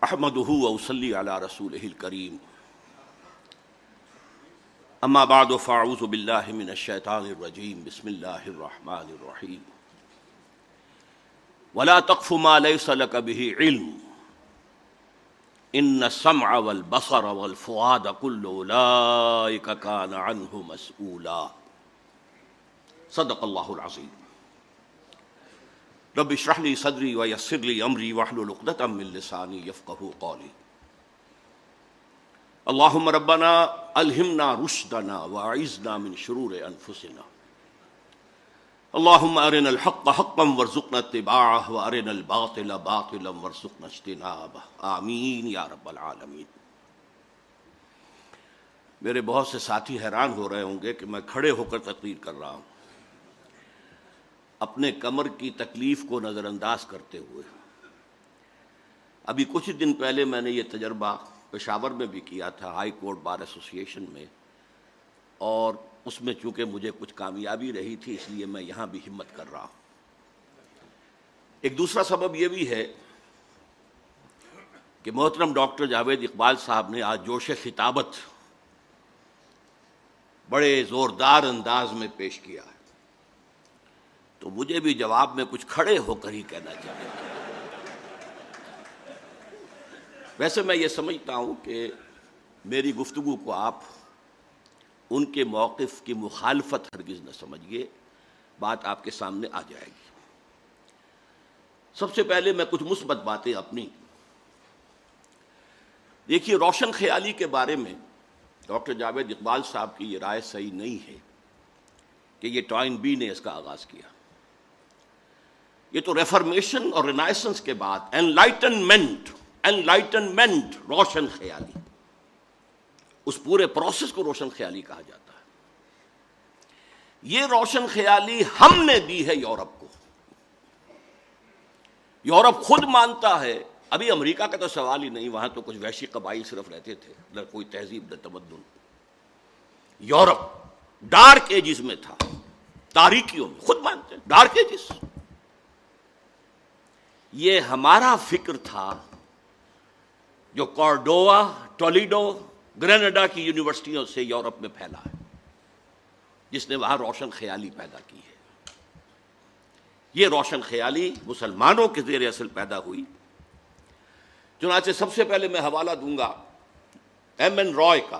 احمدہ واصلی علی رسولہ الکریم اما بعد فاعوذ باللہ من الشیطان الرجیم بسم اللہ الرحمن الرحیم ولا تقف ما ليس لك به علم ان السمع والبصر والفؤاد كل اولئك كان عنه مسؤولا صدق اللہ العظیم رب اشرح لي صدری ویسر لي امری واحلل عقدۃ من لسانی یفقہوا قولی اللہم ربنا الہمنا رشدنا واعذنا من شرور انفسنا اللہم ارنا الحق حقا وارزقنا اتباعہ وارنا الباطل باطلا وارزقنا اجتنابہ آمین یا رب العالمین۔ میرے بہت سے ساتھی حیران ہو رہے ہوں گے کہ میں کھڑے ہو کر تقریر کر رہا ہوں، اپنے کمر کی تکلیف کو نظر انداز کرتے ہوئے۔ ابھی کچھ دن پہلے میں نے یہ تجربہ پشاور میں بھی کیا تھا، ہائی کورٹ بار ایسوسی ایشن میں، اور اس میں چونکہ مجھے کچھ کامیابی رہی تھی اس لیے میں یہاں بھی ہمت کر رہا ہوں۔ ایک دوسرا سبب یہ بھی ہے کہ محترم ڈاکٹر جاوید اقبال صاحب نے آج جوش خطابت بڑے زوردار انداز میں پیش کیا ہے، تو مجھے بھی جواب میں کچھ کھڑے ہو کر ہی کہنا چاہیے۔ ویسے میں یہ سمجھتا ہوں کہ میری گفتگو کو آپ ان کے موقف کی مخالفت ہرگز نہ سمجھیے، بات آپ کے سامنے آ جائے گی۔ سب سے پہلے میں کچھ مثبت باتیں اپنی دیکھیے، روشن خیالی کے بارے میں ڈاکٹر جاوید اقبال صاحب کی یہ رائے صحیح نہیں ہے کہ یہ ٹوائن بی نے اس کا آغاز کیا۔ یہ تو ریفارمیشن اور رینائسنس کے بعد انلائٹنمنٹ روشن خیالی، اس پورے پروسیس کو روشن خیالی کہا جاتا ہے۔ یہ روشن خیالی ہم نے دی ہے یورپ کو۔ یورپ خود مانتا ہے، ابھی امریکہ کا تو سوال ہی نہیں، وہاں تو کچھ وحشی قبائل صرف رہتے تھے، نہ کوئی تہذیب نہ تمدن۔ یورپ ڈارک ایجز میں تھا، تاریکیوں میں، خود مانتے ہیں ڈارک ایجز۔ یہ ہمارا فکر تھا جو کارڈوا، ٹولیڈو، گریناڈا کی یونیورسٹیوں سے یورپ میں پھیلا ہے، جس نے وہاں روشن خیالی پیدا کی ہے۔ یہ روشن خیالی مسلمانوں کے زیر اصل پیدا ہوئی۔ چنانچہ سب سے پہلے میں حوالہ دوں گا ایم این رائے کا۔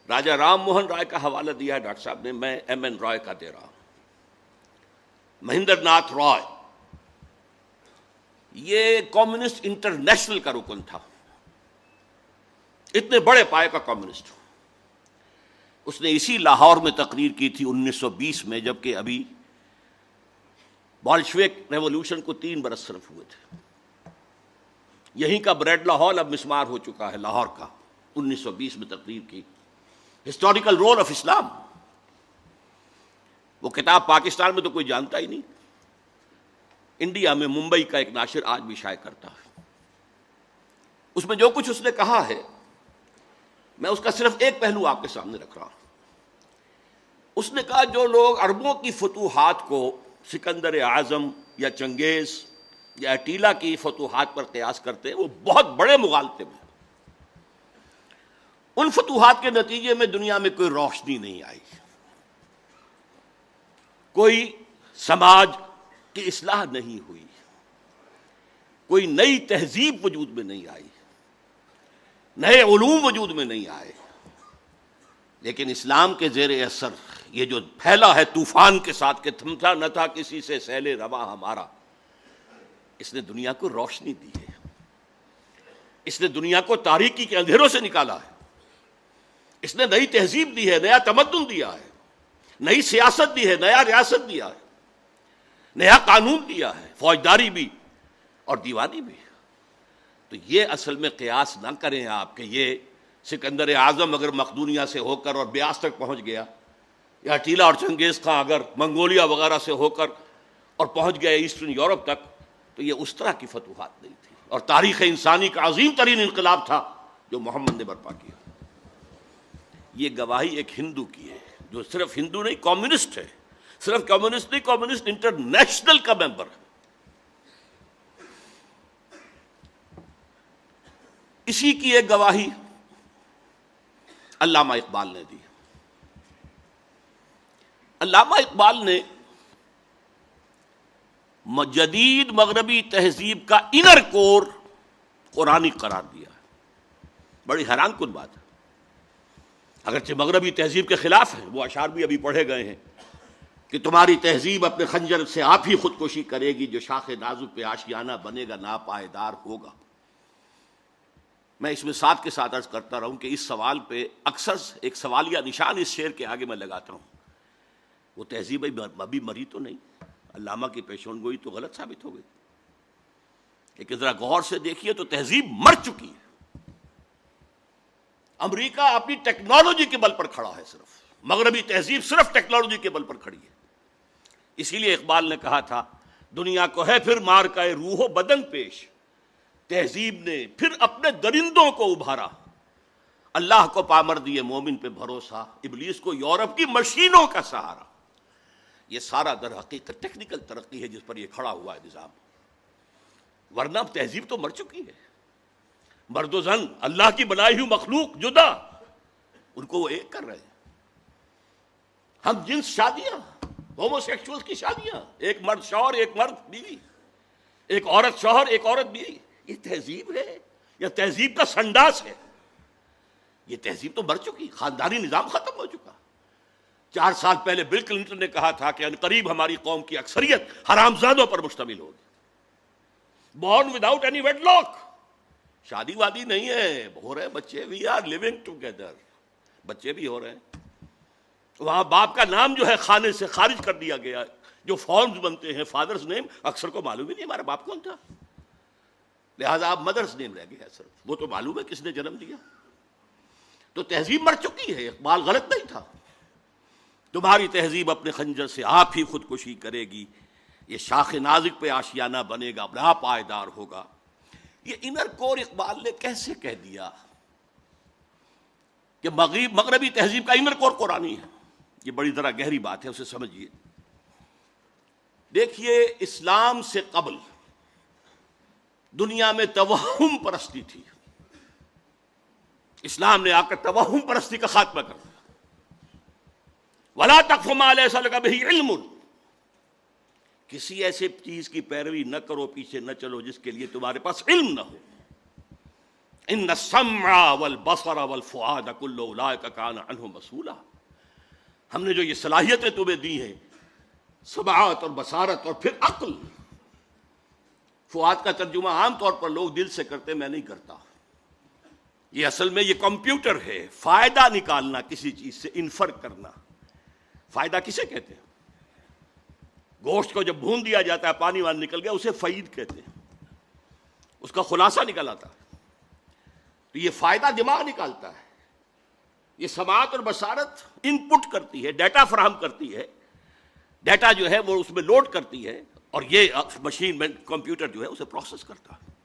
راجہ رام موہن رائے کا حوالہ دیا ہے ڈاکٹر صاحب نے، میں ایم این رائے کا دے رہا ہوں۔ مہندر ناتھ رائے یہ کمیونسٹ انٹرنیشنل کا رکن تھا، اتنے بڑے پائے کا کمیونسٹ۔ اس نے اسی لاہور میں تقریر کی تھی 1920 میں، جبکہ ابھی بولشوک ریولوشن کو 3 برس صرف ہوئے تھے۔ یہیں کا بریڈلا ہال اب مسمار ہو چکا ہے لاہور کا۔ 1920 میں تقریر کی، ہسٹوریکل رول آف اسلام۔ وہ کتاب پاکستان میں تو کوئی جانتا ہی نہیں، انڈیا میں ممبئی کا ایک ناشر آج بھی شائع کرتا ہے۔ اس میں جو کچھ اس نے کہا ہے، میں اس کا صرف ایک پہلو آپ کے سامنے رکھ رہا ہوں۔ اس نے کہا جو لوگ عربوں کی فتوحات کو سکندر اعظم یا چنگیز یا اٹیلا کی فتوحات پر قیاس کرتے ہیں، وہ بہت بڑے مغالطے میں۔ ان فتوحات کے نتیجے میں دنیا میں کوئی روشنی نہیں آئی، کوئی سماج کی اصلاح نہیں ہوئی، کوئی نئی تہذیب وجود میں نہیں آئی، نئے علوم وجود میں نہیں آئے۔ لیکن اسلام کے زیر اثر یہ جو پھیلا ہے طوفان کے ساتھ کہ تھمتا نہ تھا کسی سے سیل رواں ہمارا، اس نے دنیا کو روشنی دی ہے، اس نے دنیا کو تاریکی کے اندھیروں سے نکالا ہے، اس نے نئی تہذیب دی ہے، نیا تمدن دیا ہے، نئی سیاست دی ہے، نیا ریاست دیا ہے، نیا قانون دیا ہے، فوجداری بھی اور دیوانی بھی۔ تو یہ اصل میں قیاس نہ کریں آپ کہ یہ سکندر اعظم اگر مقدونیہ سے ہو کر اور بیاس تک پہنچ گیا، یا اٹیلا اور چنگیز خان اگر منگولیا وغیرہ سے ہو کر اور پہنچ گئے ایسٹرن یورپ تک، تو یہ اس طرح کی فتوحات نہیں تھی، اور تاریخ انسانی کا عظیم ترین انقلاب تھا جو محمد نے برپا کیا۔ یہ گواہی ایک ہندو کی ہے، جو صرف ہندو نہیں، کمیونسٹ ہے، صرف کمیونسٹ نہیں، کمیونسٹ انٹرنیشنل کا ممبر ہے۔ اسی کی ایک گواہی علامہ اقبال نے دی۔ علامہ اقبال نے جدید مغربی تہذیب کا انر کور قرآنی قرار دیا ہے۔ بڑی حیران کن بات ہے، اگرچہ مغربی تہذیب کے خلاف ہے، وہ اشعار بھی ابھی پڑھے گئے ہیں کہ تمہاری تہذیب اپنے خنجر سے آپ ہی خودکشی کرے گی، جو شاخ نازک پہ آشیانہ بنے گا ناپائیدار ہوگا۔ میں اس میں ساتھ کے ساتھ عرض کرتا رہوں کہ اس سوال پہ اکثر ایک سوالیہ نشان اس شعر کے آگے میں لگاتا ہوں، وہ تہذیب ابھی مری تو نہیں، علامہ کی پیشن گوئی تو غلط ثابت ہو گئی، لیکن ذرا غور سے دیکھیے تو تہذیب مر چکی ہے۔ امریکہ اپنی ٹیکنالوجی کے بل پر کھڑا ہے، صرف مغربی تہذیب صرف ٹیکنالوجی کے بل پر کھڑی ہے۔ اسی لیے اقبال نے کہا تھا دنیا کو ہے پھر مار کا روح و بدن پیش، تہذیب نے پھر اپنے درندوں کو ابھارا، اللہ کو پامر دیے مومن پہ بھروسہ، ابلیس کو یورپ کی مشینوں کا سہارا۔ یہ سارا در حقیقت ٹیکنیکل ترقی ہے جس پر یہ کھڑا ہوا ہے نظام، ورنہ تہذیب تو مر چکی ہے۔ مرد و زن اللہ کی بنائی ہوئی مخلوق جدا، ان کو وہ ایک کر رہے ہیں۔ ہم جنس شادیاں، ہومو سیکشول کی شادیاں، ایک مرد شوہر ایک مرد بیوی، ایک عورت شوہر ایک عورت بیوی، یہ تہذیب ہے یا تہذیب کا سنڈاس ہے؟ یہ تہذیب تو مر چکی، خاندانی نظام ختم ہو چکا۔ 4 سال پہلے بل کلنٹن نے کہا تھا کہ عنقریب ہماری قوم کی اکثریت حرامزادوں پر مشتمل ہوگی، born without any wedlock, شادی وادی نہیں ہے، ہو رہے بچے، وی آر لیونگ ٹوگیدر، بچے بھی ہو رہے ہیں۔ وہاں باپ کا نام جو ہے خانے سے خارج کر دیا گیا، جو فارمز بنتے ہیں فادرز نیم، اکثر کو معلوم ہی نہیں ہمارا باپ کون تھا، لہذا آپ مدرز نیم رہ گیا صرف، وہ تو معلوم ہے کس نے جنم دیا۔ تو تہذیب مر چکی ہے، اقبال غلط نہیں تھا۔ تمہاری تہذیب اپنے خنجر سے آپ ہی خودکشی کرے گی، یہ شاخ نازک پہ آشیانہ بنے گا، ناپائیدار ہوگا۔ یہ انر کور اقبال نے کیسے کہہ دیا کہ مغربی تہذیب کا انر کور قرآنی ہے؟ یہ بڑی ذرا گہری بات ہے، اسے سمجھیے۔ دیکھیے، اسلام سے قبل دنیا میں توہم پرستی تھی، اسلام نے آ کر توہم پرستی کا خاتمہ کر دیا۔ وَلَا تَقْفُ مَا لَيْسَ لَكَ بِهِ عِلْمٌ، کسی ایسے چیز کی پیروی نہ کرو، پیچھے نہ چلو جس کے لیے تمہارے پاس علم نہ ہو۔ إِنَّ السَّمْعَ وَالْبَصَرَ وَالْفُؤَادَ كُلُّ أُولَٰئِكَ كَانَ عَنْهُ مَسْئُولًا، ہم نے جو یہ صلاحیتیں تمہیں دی ہیں، سماعت اور بصارت اور پھر عقل، فؤاد کا ترجمہ عام طور پر لوگ دل سے کرتے، میں نہیں کرتا، یہ اصل میں یہ کمپیوٹر ہے، فائدہ نکالنا کسی چیز سے، انفر کرنا۔ فائدہ کسے کہتے ہیں؟ گوشت کو جب بھون دیا جاتا ہے، پانی وان نکل گیا، اسے فعید کہتے ہیں، اس کا خلاصہ نکل آتا ہے، تو یہ فائدہ دماغ نکالتا ہے۔ یہ سماعت اور بصارت ان پٹ کرتی ہے، ڈیٹا فراہم کرتی ہے، ڈیٹا جو ہے وہ اس میں لوڈ کرتی ہے، اور یہ مشین میں کمپیوٹر جو ہے اسے پروسیس کرتا ہے۔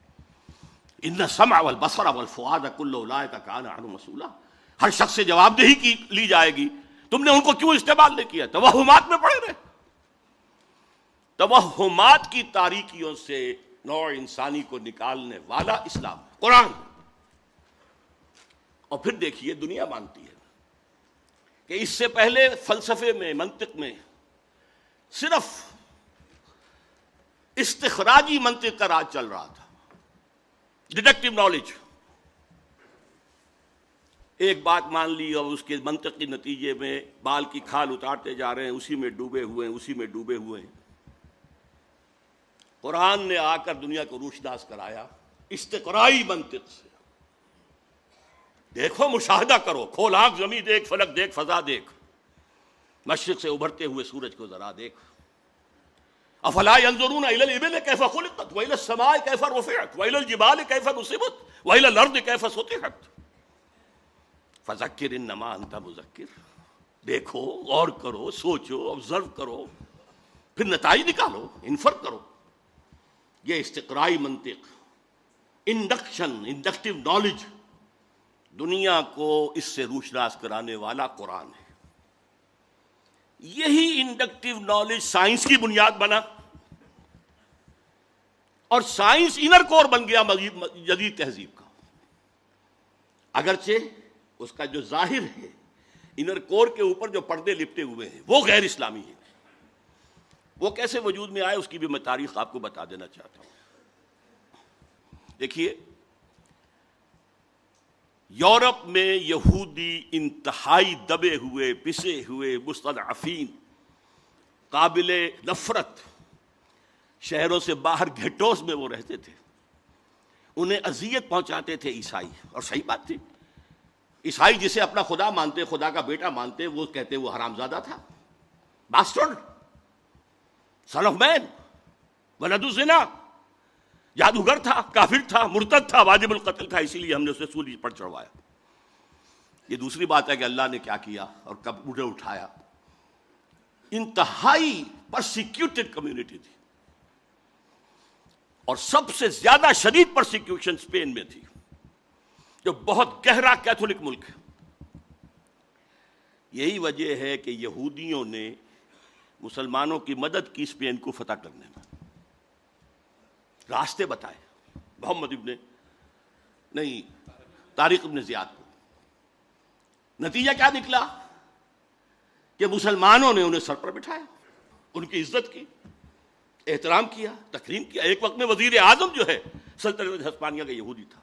ان السمع والبصر والفؤاد كل اولئک کان عنہ مسئولا، ہر شخص سے جواب دہی کی لی جائے گی۔ تم نے ان کو کیوں استعمال نہیں کیا؟ توہمات میں پڑے رہے۔ توہمات کی تاریکیوں سے نوع انسانی کو نکالنے والا اسلام، قرآن۔ اور پھر دیکھیے، دنیا مانتی ہے کہ اس سے پہلے فلسفے میں، منطق میں صرف استخراجی منطق کا راج چل رہا تھا، ڈیڈکٹیو نالج۔ ایک بات مان لی اور اس کے منطقی نتیجے میں بال کی کھال اتارتے جا رہے ہیں، اسی میں ڈوبے ہوئے ہیں، اسی میں ڈوبے ہوئے ہیں۔ قرآن نے آ کر دنیا کو روشناس کرایا استقرائی منطق سے۔ دیکھو، مشاہدہ کرو، کھول آنکھ، زمین دیکھ، فلک دیکھ، فضا دیکھ، مشرق سے ابھرتے ہوئے سورج کو ذرا دیکھ۔ افلا ينظرون الى الابل كيف خلقت والى السماء كيف رفعت والى الجبال كيف نصبت والى الارض كيف سطحت فذکر انما انت مذکر۔ دیکھو، غور کرو، سوچو، آبزرو کرو، پھر نتائج نکالو، انفر کرو۔ یہ استقرائی منطق، انڈکٹیو نالج، دنیا کو اس سے روشناس کرانے والا قرآن ہے۔ یہی انڈکٹیو نالج سائنس کی بنیاد بنا، اور سائنس انر کور بن گیا جدید تہذیب کا۔ اگرچہ اس کا جو ظاہر ہے انر کور کے اوپر جو پردے لپٹے ہوئے ہیں وہ غیر اسلامی ہیں. وہ کیسے وجود میں آئے اس کی بھی میں تاریخ آپ کو بتا دینا چاہتا ہوں. دیکھیے، یورپ میں یہودی انتہائی دبے ہوئے، پسے ہوئے، مستضعفین، قابل نفرت، شہروں سے باہر گھٹوس میں وہ رہتے تھے. انہیں اذیت پہنچاتے تھے عیسائی، اور صحیح بات تھی. عیسائی جسے اپنا خدا مانتے، خدا کا بیٹا مانتے، وہ کہتے وہ حرامزادہ تھا، باسٹرڈ، سن آف مین، ولد الزنا، جادوگر تھا، کافر تھا، مرتد تھا، واجب القتل تھا، اسی لیے ہم نے اسے سولی پر چڑھوایا. یہ دوسری بات ہے کہ اللہ نے کیا کیا اور کب انہیں اٹھایا. انتہائی پرسیکیوٹڈ کمیونٹی تھی، اور سب سے زیادہ شدید پرسیکیوشن اسپین میں تھی، جو بہت گہرا کیتھولک ملک ہے. یہی وجہ ہے کہ یہودیوں نے مسلمانوں کی مدد کی اسپین کو فتح کرنے میں، راستے بتائے محمد طارق ابن زیاد کو. نتیجہ کیا نکلا کہ مسلمانوں نے انہیں سر پر بٹھایا، ان کی عزت کی، احترام کیا، تکریم کیا. ایک وقت میں وزیر اعظم جو ہے سلطنت ہسپانیہ کا یہودی تھا.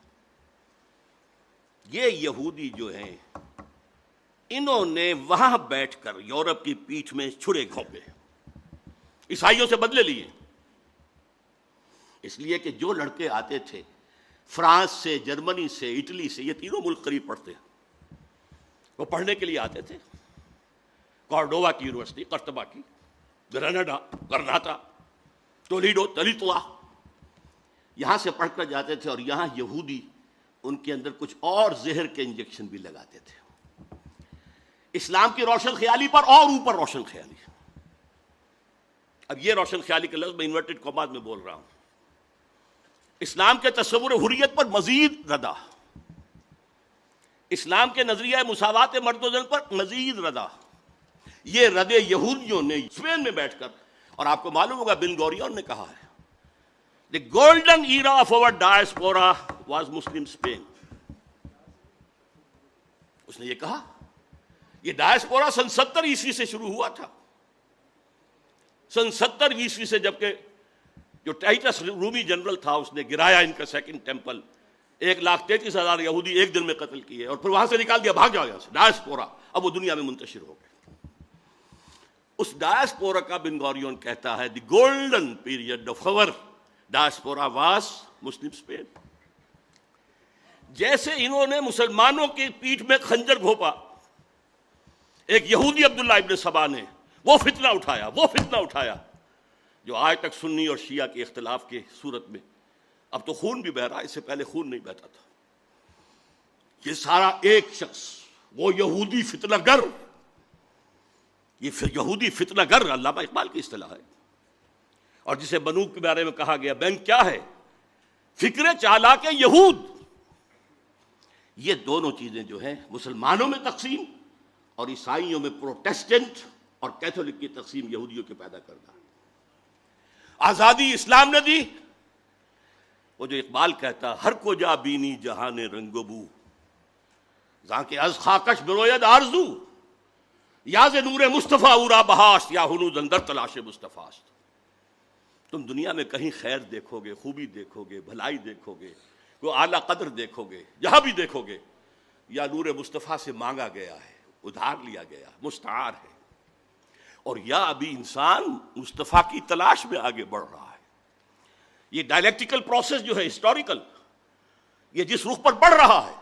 یہ یہودی جو ہیں انہوں نے وہاں بیٹھ کر یورپ کی پیٹھ میں چھرے گھونپے، عیسائیوں سے بدلے لیے. اس لیے کہ جو لڑکے آتے تھے فرانس سے، جرمنی سے، اٹلی سے، یہ تینوں ملک قریب پڑتے ہیں، وہ پڑھنے کے لیے آتے تھے. کارڈووا کی یونیورسٹی، قرطبہ کی، گرناڈا، گرناطہ، تولیڈو، تلیتوا، یہاں سے پڑھ کر جاتے تھے. اور یہاں یہودی ان کے اندر کچھ اور زہر کے انجیکشن بھی لگاتے تھے، اسلام کی روشن خیالی پر اور اوپر روشن خیالی. اب یہ روشن خیالی کا لفظ میں انورٹڈ کاماز میں بول رہا ہوں. اسلام کے تصور حریت پر مزید ردا، اسلام کے نظریہ مساوات مرد و زن پر مزید ردا. یہ ردے یہودیوں نے اسپین میں بیٹھ کر، اور آپ کو معلوم ہوگا بن گوریون نے کہا ہے the golden era of our diaspora was Muslim Spain. اس نے یہ کہا، یہ ڈائسپورا سن 70 عیسوی سے شروع ہوا تھا. سن 70 عیسوی سے، جبکہ جو ٹائٹس رومی جنرل تھا اس نے گرایا ان کا سیکنڈ ٹیمپل، 1,33,000 یہودی ایک دن میں قتل کیے، اور پھر وہاں سے نکال دیا، بھاگ جاؤ یہاں سے. ڈائسپورا اب وہ دنیا میں منتشر ہو گئے. اس ڈائسپورا کا بن گوریون کہتا ہے the golden period of our diaspora was Muslim Spain. جیسے انہوں نے مسلمانوں کی پیٹھ میں خنجر گھونپا، ایک یہودی عبداللہ ابن سبا نے وہ فتنہ اٹھایا جو آج تک سنی اور شیعہ کے اختلاف کی صورت میں، اب تو خون بھی بہہ رہا، اس سے پہلے خون نہیں بہتا تھا. یہ سارا ایک شخص، وہ یہودی فتنہ گر، یہ یہودی فتنہ گر علامہ اقبال کی اصطلاح ہے، اور جسے بنوک کے بارے میں کہا گیا بینک کیا ہے؟ فکر چالاک یہود. یہ دونوں چیزیں جو ہیں مسلمانوں میں تقسیم اور عیسائیوں میں پروٹیسٹنٹ اور کیتھولک کی تقسیم یہودیوں کے پیدا کردہ. آزادی اسلام نے دی. وہ جو اقبال کہتا ہر کو جا بینی جہان رنگ و بو، زاں کے از خاکش بروید آرزو، یا ز نور مصطفیٰ اورا بہاشت، یا ہنوز اندر تلاش مصطفیٰ است. تم دنیا میں کہیں خیر دیکھو گے، خوبی دیکھو گے، بھلائی دیکھو گے، کوئی اعلیٰ قدر دیکھو گے، جہاں بھی دیکھو گے یا نور مصطفیٰ سے مانگا گیا ہے، ادھار لیا گیا، مستعار ہے، اور یا ابھی انسان مصطفیٰ کی تلاش میں آگے بڑھ رہا ہے. یہ ڈائلیکٹیکل پروسیس جو ہے ہسٹوریکل، یہ جس رخ پر بڑھ رہا ہے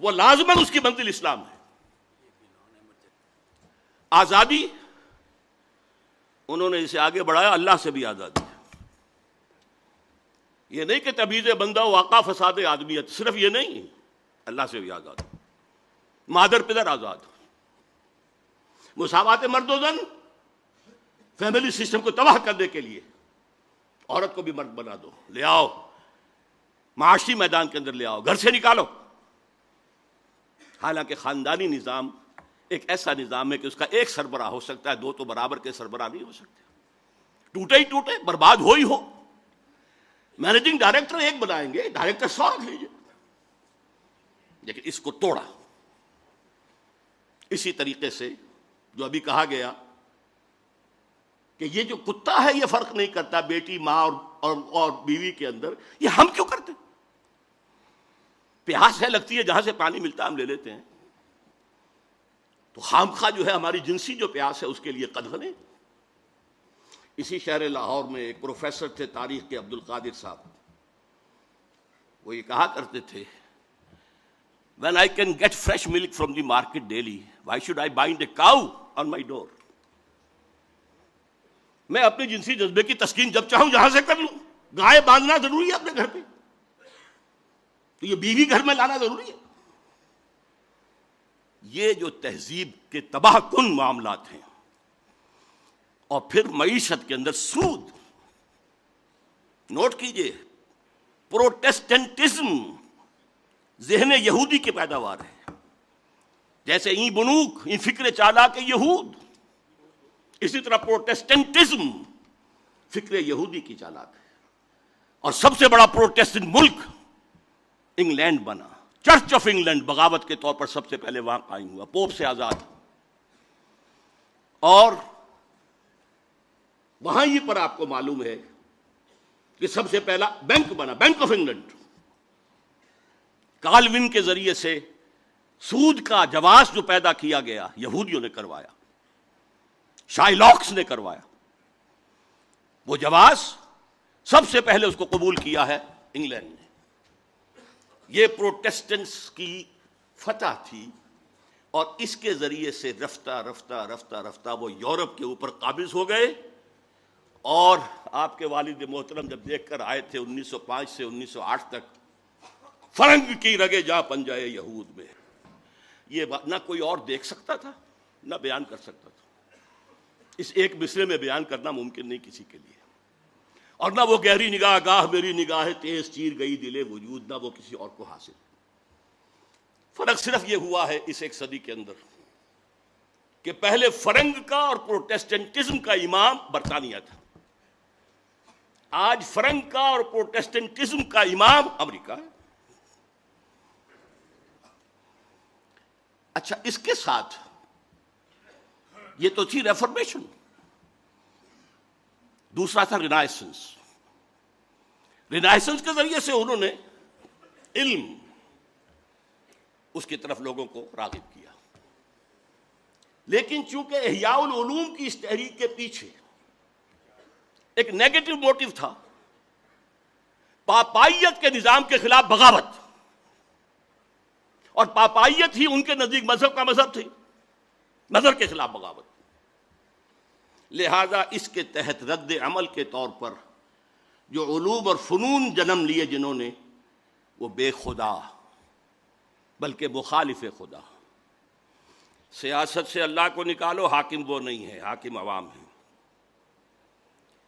وہ لازماً اس کی منزل اسلام ہے. آزادی انہوں نے اسے آگے بڑھایا، اللہ سے بھی آزادی. یہ نہیں کہ تبعیض بندہ واقع فساد آدمیت، صرف یہ نہیں، اللہ سے بھی آزاد، مادر پدر آزاد، مساوات مرد و زن. فیملی سسٹم کو تباہ کرنے کے لیے عورت کو بھی مرد بنا دو، لے آؤ معاشی میدان کے اندر، لے آؤ، گھر سے نکالو. حالانکہ خاندانی نظام ایک ایسا نظام ہے کہ اس کا ایک سربراہ ہو سکتا ہے، دو تو برابر کے سربراہ نہیں ہو سکتے. ٹوٹے ہی ٹوٹے، برباد ہو ہی ہو. مینیجنگ ڈائریکٹر ایک بنائیں گے، ڈائریکٹر 100 رکھ لیجیے. لیکن اس کو توڑا. اسی طریقے سے جو ابھی کہا گیا کہ یہ جو کتا ہے یہ فرق نہیں کرتا بیٹی ماں اور بیوی کے اندر، یہ ہم کیوں کرتے؟ پیاس ہے لگتی ہے، جہاں سے پانی ملتا ہے ہم لے لیتے ہیں. تو خامخواہ جو ہے ہماری جنسی جو پیاس ہے اس کے لیے قدغن ہے. اسی شہر لاہور میں ایک پروفیسر تھے تاریخ کے، عبد القادر صاحب. وہ یہ کہا کرتے تھے when I can get fresh milk from the market daily, why should I bind a cow on my door? میں اپنے جنسی جذبے کی تسکین جب چاہوں جہاں سے کر لوں. گائے باندھنا ضروری ہے اپنے گھر پہ، تو یہ بیوی گھر میں لانا ضروری ہے. یہ جو تہذیب کے تباہ کن معاملات ہیں. اور پھر معیشت کے اندر سود. نوٹ کیجئے، پروٹیسٹنٹزم ذہن یہودی کی پیداوار ہے. جیسے این بنوک، این فکر چالاک یہود، اسی طرح پروٹیسٹنٹزم فکر یہودی کی چالاک ہے. اور سب سے بڑا پروٹیسٹنٹ ملک انگلینڈ بنا. چرچ آف انگلینڈ بغاوت کے طور پر سب سے پہلے وہاں قائم ہوا، پوپ سے آزاد. اور وہاں ہی پر آپ کو معلوم ہے کہ سب سے پہلا بینک بنا، بینک آف انگلینڈ. کالون کے ذریعے سے سود کا جواز جو پیدا کیا گیا یہودیوں نے کروایا، شائلاکس نے کروایا. وہ جواز سب سے پہلے اس کو قبول کیا ہے انگلینڈ نے. یہ پروٹیسٹنٹس کی فتح تھی، اور اس کے ذریعے سے رفتہ رفتہ رفتہ رفتہ وہ یورپ کے اوپر قابض ہو گئے. اور آپ کے والد محترم جب دیکھ کر آئے تھے 1905 سے 1908 تک، فرنگ کی رگے جا پنجائے یہود میں. یہ نہ کوئی اور دیکھ سکتا تھا نہ بیان کر سکتا تھا. اس ایک مصرے میں بیان کرنا ممکن نہیں کسی کے لیے. اور نہ وہ گہری نگاہ گاہ میری نگاہ تیز چیر گئی دل وجود، نہ وہ کسی اور کو حاصل. فرق صرف یہ ہوا ہے اس ایک صدی کے اندر کہ پہلے فرنگ کا اور پروٹیسٹنٹزم کا امام برطانیہ تھا. آج فرنگ کا اور پروٹیسٹنٹزم کا امام امریکہ ہے. اچھا، اس کے ساتھ یہ تو تھی ریفارمیشن. دوسرا تھا رینائسنس. رینائسنس کے ذریعے سے انہوں نے علم، اس کی طرف لوگوں کو راغب کیا. لیکن چونکہ احیاء العلوم کی اس تحریک کے پیچھے ایک نیگیٹو موٹیو تھا، پاپائیت کے نظام کے خلاف بغاوت. اور پاپائیت ہی ان کے نزدیک مذہب کا مذہب تھی، مذہب کے خلاف بغاوت. لہذا اس کے تحت رد عمل کے طور پر جو علوم اور فنون جنم لیے جنہوں نے، وہ بے خدا بلکہ مخالف خدا. سیاست سے اللہ کو نکالو، حاکم وہ نہیں ہے، حاکم عوام ہے.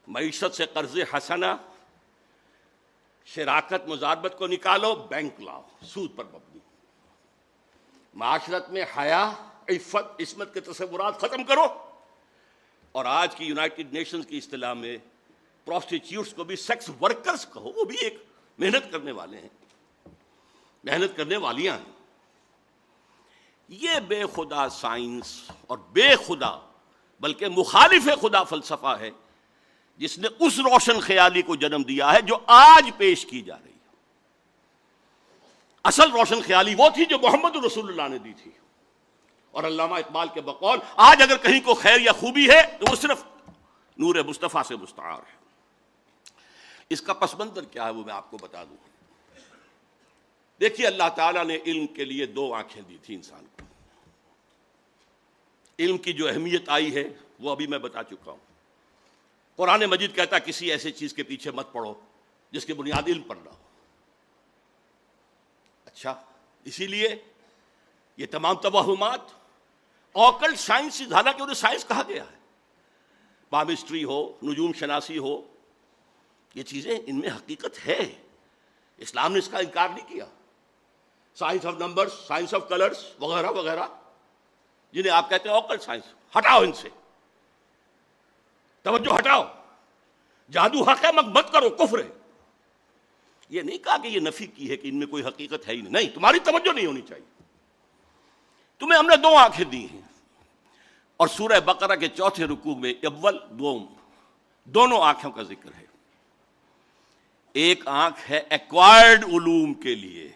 معیشت سے قرض حسنہ، شراکت مزاربت کو نکالو، بینک لاؤ، سود پر مبنی. معاشرت میں حیا، عفت، عصمت کے تصورات ختم کرو. اور آج کی یونائٹڈ نیشنز کی اصطلاح میں پروسٹیٹیوٹس کو بھی سیکس ورکرز کہو، وہ بھی ایک محنت کرنے والے ہیں، محنت کرنے والیاں ہیں. یہ بے خدا سائنس اور بے خدا بلکہ مخالف خدا فلسفہ ہے جس نے اس روشن خیالی کو جنم دیا ہے جو آج پیش کی جا رہی ہے. اصل روشن خیالی وہ تھی جو محمد رسول اللہ نے دی تھی. اور علامہ اقبال کے بقول آج اگر کہیں کو خیر یا خوبی ہے تو وہ صرف نور مصطفیٰ سے مستعار ہے. اس کا پس منظر کیا ہے وہ میں آپ کو بتا دوں. دیکھیے، اللہ تعالیٰ نے علم کے لیے 2 آنکھیں دی تھی انسان کو. علم کی جو اہمیت آئی ہے وہ ابھی میں بتا چکا ہوں. قرآن مجید کہتا ہے کسی ایسے چیز کے پیچھے مت پڑو جس کی بنیاد علم پر نہ ہو. اچھا، اسی لیے یہ تمام توہمات آکلٹ سائنس، حالانکہ انہیں سائنس کہا گیا ہے، پامسٹری ہو، نجوم شناسی ہو، یہ چیزیں ان میں حقیقت ہے. اسلام نے اس کا انکار نہیں کیا. Science of numbers, science of colours وغیرہ وغیرہ جنہیں آپ کہتے ہیں آکلٹ سائنس، ہٹاؤ ان سے، توجہ ہٹاؤ. جادو حق ہے مت کرو، کفر ہے. یہ نہیں کہا کہ یہ نفی کی ہے کہ ان میں کوئی حقیقت ہے ہی نہیں، تمہاری توجہ نہیں ہونی چاہیے. تمہیں ہم نے دو آنکھیں دی ہیں، اور سورہ بقرہ کے چوتھے رکوع میں اول دوم دونوں آنکھوں کا ذکر ہے. ایک آنکھ ہے ایکوائرڈ علوم کے لیے،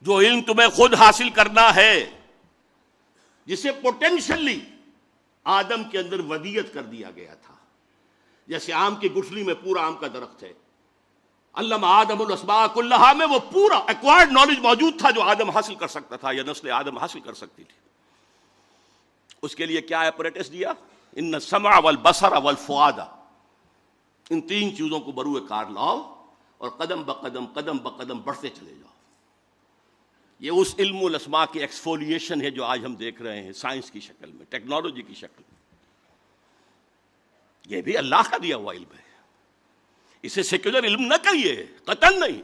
جو علم تمہیں خود حاصل کرنا ہے، جسے پوٹینشلی آدم کے اندر ودیت کر دیا گیا تھا. جیسے آم کی گٹھلی میں پورا آم کا درخت ہے، علم آدم الاسماء کلہا میں وہ پورا ایکوائرڈ نالج موجود تھا جو آدم حاصل کر سکتا تھا یا نسل آدم حاصل کر سکتی تھی. اس کے لیے کیا ایپریٹس دیا؟ ان السمع والبصر والفؤاد، ان تین چیزوں کو بروئے کار لاؤ اور قدم بقدم بڑھتے چلے جاؤ. یہ اس علم الاسماء کی ایکسفولیشن ہے جو آج ہم دیکھ رہے ہیں سائنس کی شکل میں، ٹیکنالوجی کی شکل میں. یہ بھی اللہ کا دیا ہوا علم ہے، اسے سیکولر علم نہ کہیے، قطعاً نہیں.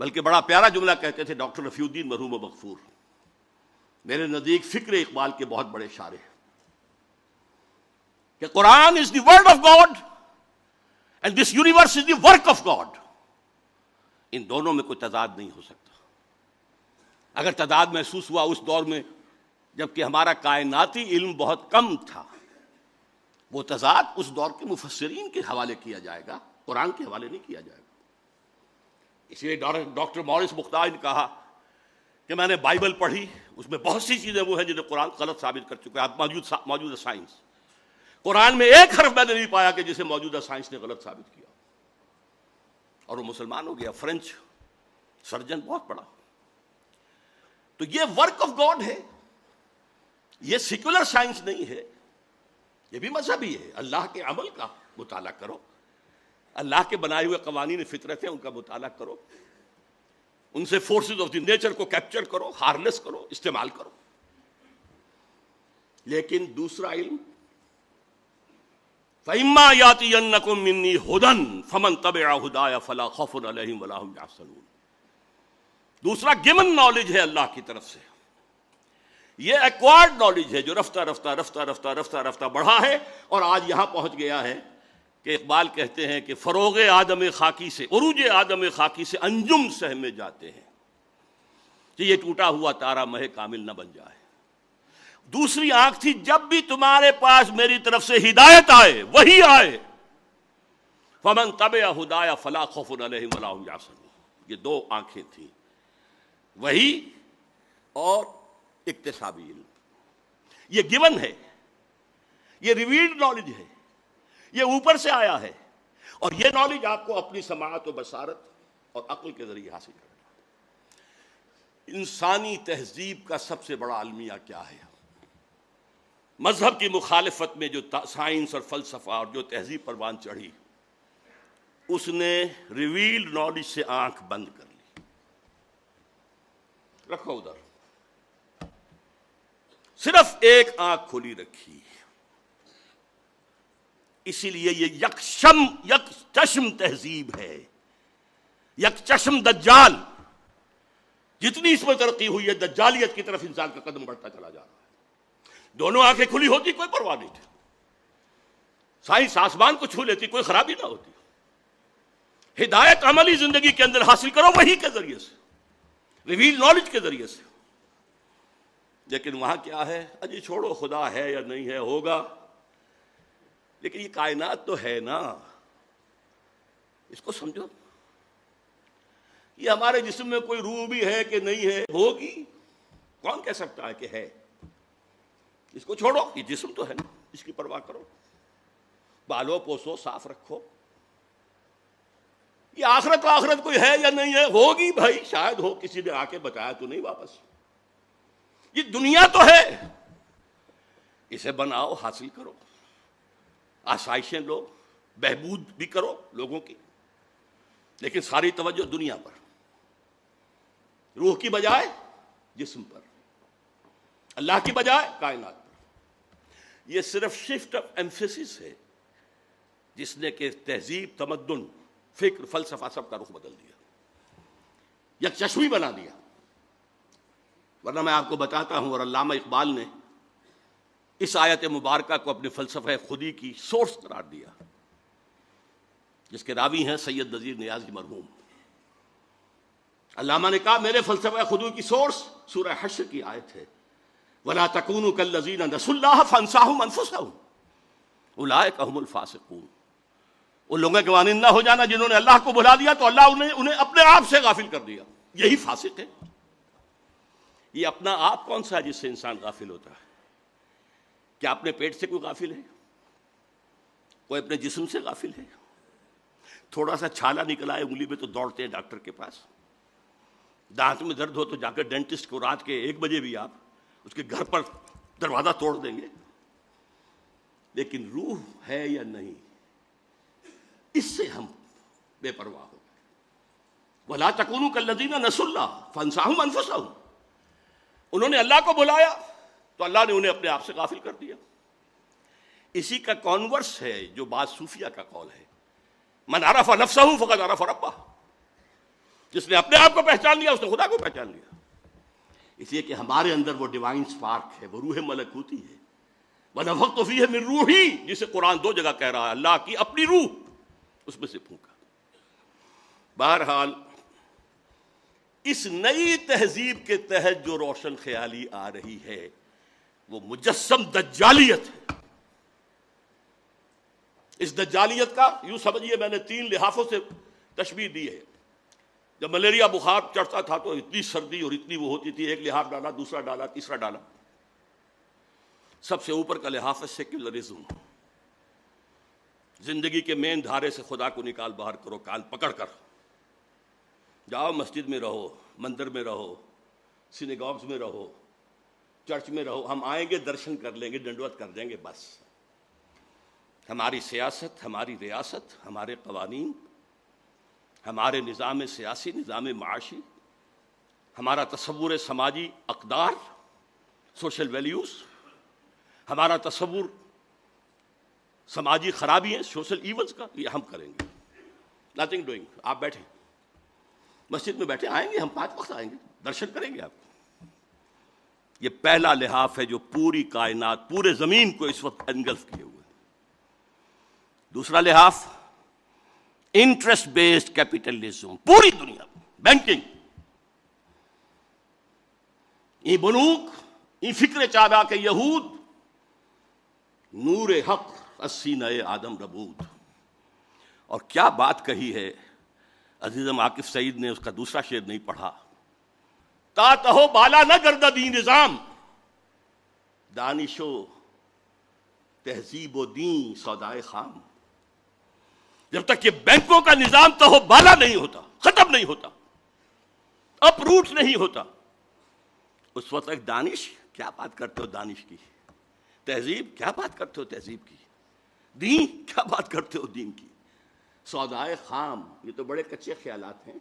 بلکہ بڑا پیارا جملہ کہتے تھے ڈاکٹر رفیع الدین مرحوم مغفور، میرے نزدیک فکر اقبال کے بہت بڑے شاعر ہیں، کہ Quran is the word of God and this universe is the work of God. ان دونوں میں کوئی تضاد نہیں ہو سکتا. اگر تضاد محسوس ہوا اس دور میں جبکہ ہمارا کائناتی علم بہت کم تھا، وہ تضاد اس دور کے مفسرین کے حوالے کیا جائے گا، قرآن کے حوالے نہیں کیا جائے گا. اس لیے ڈاکٹر مورس مختار نے کہا کہ میں نے بائبل پڑھی، اس میں بہت سی چیزیں وہ ہیں جنہیں قرآن غلط ثابت کر چکا ہے. موجودہ سائنس، قرآن میں ایک حرف میں نے نہیں پایا کہ جسے موجودہ سائنس نے غلط ثابت کیا. اور وہ مسلمان ہو گیا، فرینچ سرجن بہت بڑا. تو یہ ورک آف گاڈ ہے، یہ سیکولر سائنس نہیں ہے، یہ بھی مذہبی ہے. اللہ کے عمل کا مطالعہ کرو، اللہ کے بنائے ہوئے قوانین فطرت ہیں ان کا مطالعہ کرو، ان سے فورسز آف دی نیچر کو کیپچر کرو، ہارنس کرو، استعمال کرو. لیکن دوسرا علم فَإِمَّا يَأْتِيَنَّكُم مِّنِّي هُدًى فَمَن تَبِعَ هُدَايَ فَلَا خَوْفٌ عَلَيْهِمْ وَلَا هُمْ يَحْزَنُونَ. دوسرا گیون نالج ہے اللہ کی طرف سے. یہ ایکوائرڈ نالج ہے جو رفتہ رفتہ بڑھا ہے اور آج یہاں پہنچ گیا ہے کہ اقبال کہتے ہیں کہ فروغ آدم خاکی سے، عروج آدم خاکی سے انجم سہمے جاتے ہیں کہ یہ ٹوٹا ہوا تارا مہ کامل نہ بن جائے. دوسری آنکھ تھی جب بھی تمہارے پاس میری طرف سے ہدایت آئے، وہی آئے، فمن تبع ہدایا فلا خوف علیہم ولا هم یحزنون. یہ دو آنکھیں تھیں، وہی اور اکتسابی علم. یہ گیون ہے، یہ ریویلڈ نالج ہے، یہ اوپر سے آیا ہے، اور یہ نالج آپ کو اپنی سماعت و بصارت اور عقل کے ذریعے حاصل کرنا. انسانی تہذیب کا سب سے بڑا المیہ کیا ہے؟ مذہب کی مخالفت میں جو سائنس اور فلسفہ اور جو تہذیب پروان چڑھی، اس نے ریویلڈ نالج سے آنکھ بند کر لی. رکھو ادھر، صرف ایک آنکھ کھلی رکھی. اسی لیے یہ یک چشم تہذیب ہے، یک چشم دجال. جتنی اس میں ترقی ہوئی ہے، دجالیت کی طرف انسان کا قدم بڑھتا چلا جا رہا ہے. دونوں آنکھیں کھلی ہوتی کوئی پرواہ نہیں تھی، سائنس آسمان کو چھو لیتی، کوئی خرابی نہ ہوتی. ہدایت عملی زندگی کے اندر حاصل کرو وہی کے ذریعے سے، ریویل نالج کے ذریعے سے. لیکن وہاں کیا ہے؟ اجی چھوڑو، خدا ہے یا نہیں ہے، ہوگا. لیکن یہ کائنات تو ہے نا، اس کو سمجھو. یہ ہمارے جسم میں کوئی روح بھی ہے کہ نہیں ہے؟ ہوگی. کون کہہ سکتا ہے کہ ہے؟ اس کو چھوڑو، یہ جسم تو ہے نا، اس کی پرواہ کرو، بالو پوسو، صاف رکھو. یہ آخرت کوئی ہے یا نہیں ہے؟ ہوگی بھائی، شاید ہو، کسی نے آ کے بتایا تو نہیں واپس. یہ دنیا تو ہے، اسے بناؤ، حاصل کرو، آسائشیں لو، بہبود بھی کرو لوگوں کی، لیکن ساری توجہ دنیا پر، روح کی بجائے جسم پر، اللہ کی بجائے کائنات پر. یہ صرف شفٹ آف ایمفیسس ہے جس نے کہ تہذیب، تمدن، فکر، فلسفہ سب کا رخ بدل دیا، یک چشمی بنا دیا. ورنہ میں آپ کو بتاتا ہوں، اور علامہ اقبال نے اس آیت مبارکہ کو اپنے فلسفہ خودی کی سورس قرار دیا جس کے راوی ہیں سید نذیر نیازی مرحوم. علامہ نے کہا میرے فلسفہ خضوع کی سورس سورہ حشر کی آیت ہے وَلَا تَكُونُوا كَالَّذِينَ نَسُوا اللَّهَ فَأَنسَاهُمْ أَنفُسَهُمْ أُولَٰئِكَ هُمُ الْفَاسِقُونَ. ان لوگوں کے مانند نہ ہو جانا جنہوں نے اللہ کو بھلا دیا تو اللہ انہیں اپنے آپ سے غافل کر دیا. یہی فاسق ہے. یہ اپنا آپ کون سا ہے جس سے انسان غافل ہوتا ہے؟ کیا اپنے پیٹ سے کوئی غافل ہے؟ کوئی اپنے جسم سے غافل ہے؟ تھوڑا سا چھالا نکلا ہے انگلی میں تو دوڑتے ہیں ڈاکٹر کے پاس. دانت میں درد ہو تو جا کر ڈینٹسٹ کو رات کے 1 بجے بھی آپ اس کے گھر پر دروازہ توڑ دیں گے. لیکن روح ہے یا نہیں، اس سے ہم بے پرواہ ہو گئے. وَلَا تَكُونُوا كَالَّذِينَ نَسُوا اللَّهَ فَأَنسَاهُمْ أَنفُسَهُمْ. انہوں نے اللہ کو بلایا تو اللہ نے انہیں اپنے آپ سے غافل کر دیا. اسی کا کانورس ہے جو بعض صوفیہ کا قول ہے من عرف نفسہ فقد عرف ربہ. جس نے اپنے آپ کو پہچان لیا اس نے خدا کو پہچان لیا. اس لیے کہ ہمارے اندر وہ ڈیوائن سپارک ہے، وہ روح ملکوتی ہے. وَنَفَخْتُ فِيهِ مِن رُوحِي، جسے قرآن 2 جگہ کہہ رہا ہے اللہ کی اپنی روح اس میں سے پھونکا. بہرحال اس نئی تہذیب کے تحت جو روشن خیالی آ رہی ہے وہ مجسم دجالیت ہے. اس دجالیت کا یوں سمجھیے میں نے 3 لحافوں سے تشبیہ دی ہے. جب ملیریا بخار چڑھتا تھا تو اتنی سردی اور اتنی وہ ہوتی تھی، ایک لحاف ڈالا، دوسرا ڈالا، تیسرا ڈالا. سب سے اوپر کا لحاف ہے سیکولرزم. زندگی کے مین دھارے سے خدا کو نکال باہر کرو کان پکڑ کر. جاؤ مسجد میں رہو، مندر میں رہو، سینیگاگز میں رہو، چرچ میں رہو، ہم آئیں گے درشن کر لیں گے، ڈنڈوت کر دیں گے، بس. ہماری سیاست، ہماری ریاست، ہمارے قوانین، ہمارے نظام سیاسی، نظام معاشی، ہمارا تصور سماجی اقدار، سوشل ویلیوز، ہمارا تصور سماجی خرابیاں، سوشل ایونز کا، یہ ہم کریں گے. Nothing doing. آپ بیٹھیں مسجد میں بیٹھے، آئیں گے ہم 5 وقت آئیں گے، درشن کریں گے آپ. یہ پہلا لحاف ہے جو پوری کائنات، پورے زمین کو اس وقت انگلف کیے ہوئے. دوسرا لحاف انٹرسٹ بیسڈ کیپٹلزم. پوری دنیا بینکنگ، یہ بنوک، یہ فکر چابا کے یہود، نور حق السینہ آدم ربود. اور کیا بات کہی ہے عزیزم عاکف سعید نے، اس کا دوسرا شعر نہیں پڑھا. تا تہو بالا نہ گردہ دین نظام، دانش و تہذیب و دین سودائے خام. جب تک یہ بینکوں کا نظام تہو بالا نہیں ہوتا، ختم نہیں ہوتا، اپ روٹ نہیں ہوتا، اس وقت تک دانش، کیا بات کرتے ہو دانش کی، تہذیب، کیا بات کرتے ہو تہذیب کی، دین، کیا بات کرتے ہو دین کی، سودائے خام. یہ تو بڑے کچے خیالات ہیں.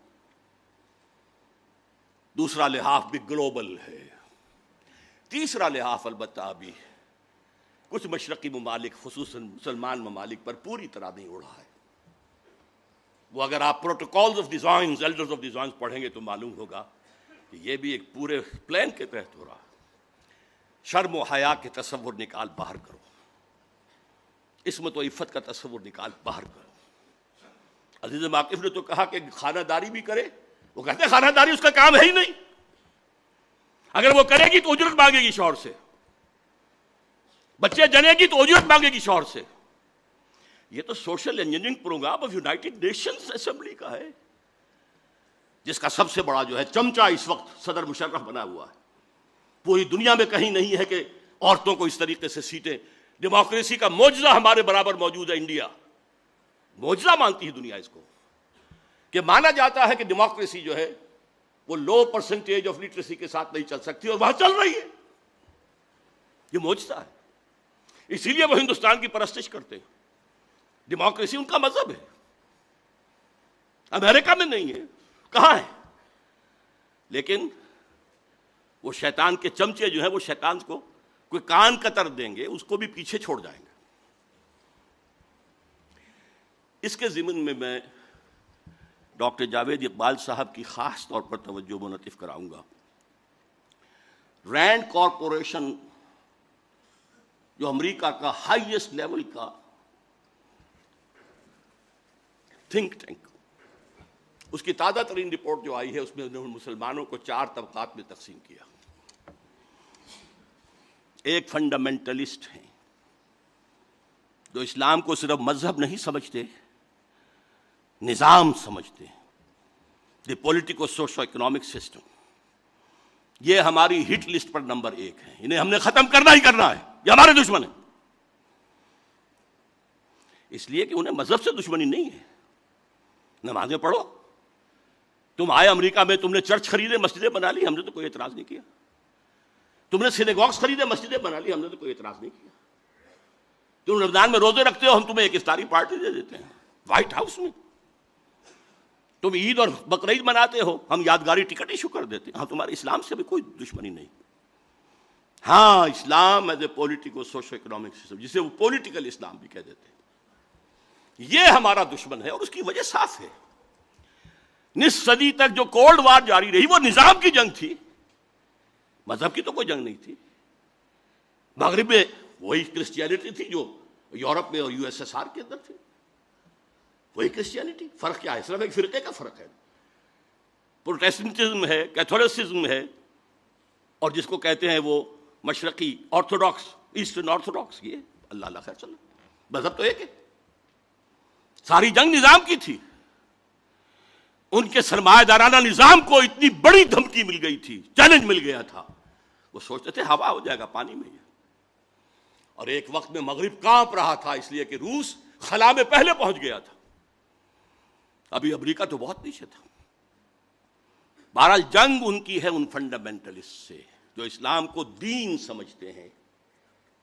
دوسرا لحاف بھی گلوبل ہے. تیسرا لحاف البتہ ابھی کچھ مشرقی ممالک خصوصاً مسلمان ممالک پر پوری طرح نہیں اڑا ہے. وہ اگر آپ protocols of designs, elders of designs پڑھیں گے تو معلوم ہوگا کہ یہ بھی ایک پورے پلان کے تحت ہو رہا ہے. شرم و حیا کے تصور نکال باہر کرو، عصمت و عفت کا تصور نکال باہر کرو. عزیز عاکف نے تو کہا کہ خانہ داری بھی کرے، وہ کہتے ہیں خانہ داری اس کا کام ہے ہی نہیں. اگر وہ کرے گی تو اجرت مانگے گی شوہر سے، بچے جنے گی تو اجرت مانگے گی شوہر سے. یہ تو social engineering programme of United Nations Assembly کا ہے، جس کا سب سے بڑا جو ہے چمچہ اس وقت صدر مشرف بنا ہوا ہے. پوری دنیا میں کہیں نہیں ہے کہ عورتوں کو اس طریقے سے سیٹیں. ڈیموکریسی کا معجزہ ہمارے برابر موجود ہے انڈیا. معجزہ مانتی ہے دنیا اس کو، کہ مانا جاتا ہے کہ ڈیموکریسی جو ہے وہ لو پرسنٹیج آف لٹریسی کے ساتھ نہیں چل سکتی، اور وہاں چل رہی ہے. یہ معجزہ ہے. اسی لیے وہ ہندوستان کی پرستش کرتے ہیں. ڈیموکریسی ان کا مذہب ہے. امریکہ میں نہیں ہے، کہاں ہے؟ لیکن وہ شیطان کے چمچے جو ہیں وہ شیطان کو کوئی کان قطر دیں گے، اس کو بھی پیچھے چھوڑ جائیں گے. اس کے ضمن میں ڈاکٹر جاوید اقبال صاحب کی خاص طور پر توجہ منعطف کراؤں گا. رینڈ کارپوریشن جو امریکہ کا ہائیسٹ لیول کا تھنک ٹینک. اس کی تازہ ترین رپورٹ جو آئی ہے اس میں انہوں نے مسلمانوں کو 4 طبقات میں تقسیم کیا. ایک فنڈامنٹلسٹ ہیں جو اسلام کو صرف مذہب نہیں سمجھتے، نظام سمجھتے ہیں، دی پولیٹیکو سوشو اکنامک سسٹم. یہ ہماری ہٹ لسٹ پر نمبر 1 ہے. انہیں ہم نے ختم کرنا ہی کرنا ہے، یہ ہمارے دشمن ہیں. اس لیے کہ انہیں مذہب سے دشمنی نہیں ہے. نمازیں پڑھو. تم آئے امریکہ میں، تم نے چرچ خریدے، مسجدیں بنا لی، ہم نے تو کوئی اعتراض نہیں کیا. تم نے سینیگوگس خریدے، مسجدیں بنا لی، ہم نے تو کوئی اعتراض نہیں کیا. تم رمضان میں روزے رکھتے ہو، ہم تمہیں ایک افطاری پارٹی دے دیتے ہیں وائٹ ہاؤس میں. تم عید اور بقرعید مناتے ہو، ہم یادگاری ٹکٹ ایشو کر دیتے ہیں. ہاں، تمہارے اسلام سے بھی کوئی دشمنی نہیں. ہاں، Islam is a politico socio economic system, جسے وہ پولیٹیکل اسلام بھی کہہ دیتے ہیں، یہ ہمارا دشمن ہے. اور اس کی وجہ صاف ہے. نصف صدی تک جو کولڈ وار جاری رہی وہ نظام کی جنگ تھی، مذہب کی تو کوئی جنگ نہیں تھی. مغرب میں وہی کرسچینٹی تھی جو یورپ میں اور USSR کے اندر تھی، وہی کرسچینٹی. فرق کیا ہے؟ صرف ایک فرقے کا فرق ہے. پروٹیسٹنٹزم ہے، کیتھولسزم ہے، اور جس کو کہتے ہیں وہ مشرقی آرتھوڈاکس، ایسٹرن آرتھوڈاکس. یہ اللہ اللہ خیر چلو، مذہب تو ایک ہے. ساری جنگ نظام کی تھی. ان کے سرمایہ دارانہ نظام کو اتنی بڑی دھمکی مل گئی تھی، چیلنج مل گیا تھا. وہ سوچتے تھے ہوا ہو جائے گا پانی میں. اور ایک وقت میں مغرب کانپ رہا تھا، اس لیے کہ روس خلا میں پہلے پہنچ گیا تھا. ابھی امریکہ تو بہت پیچھے تھا. بہرحال جنگ ان کی ہے ان فنڈامنٹلسٹ سے جو اسلام کو دین سمجھتے ہیں.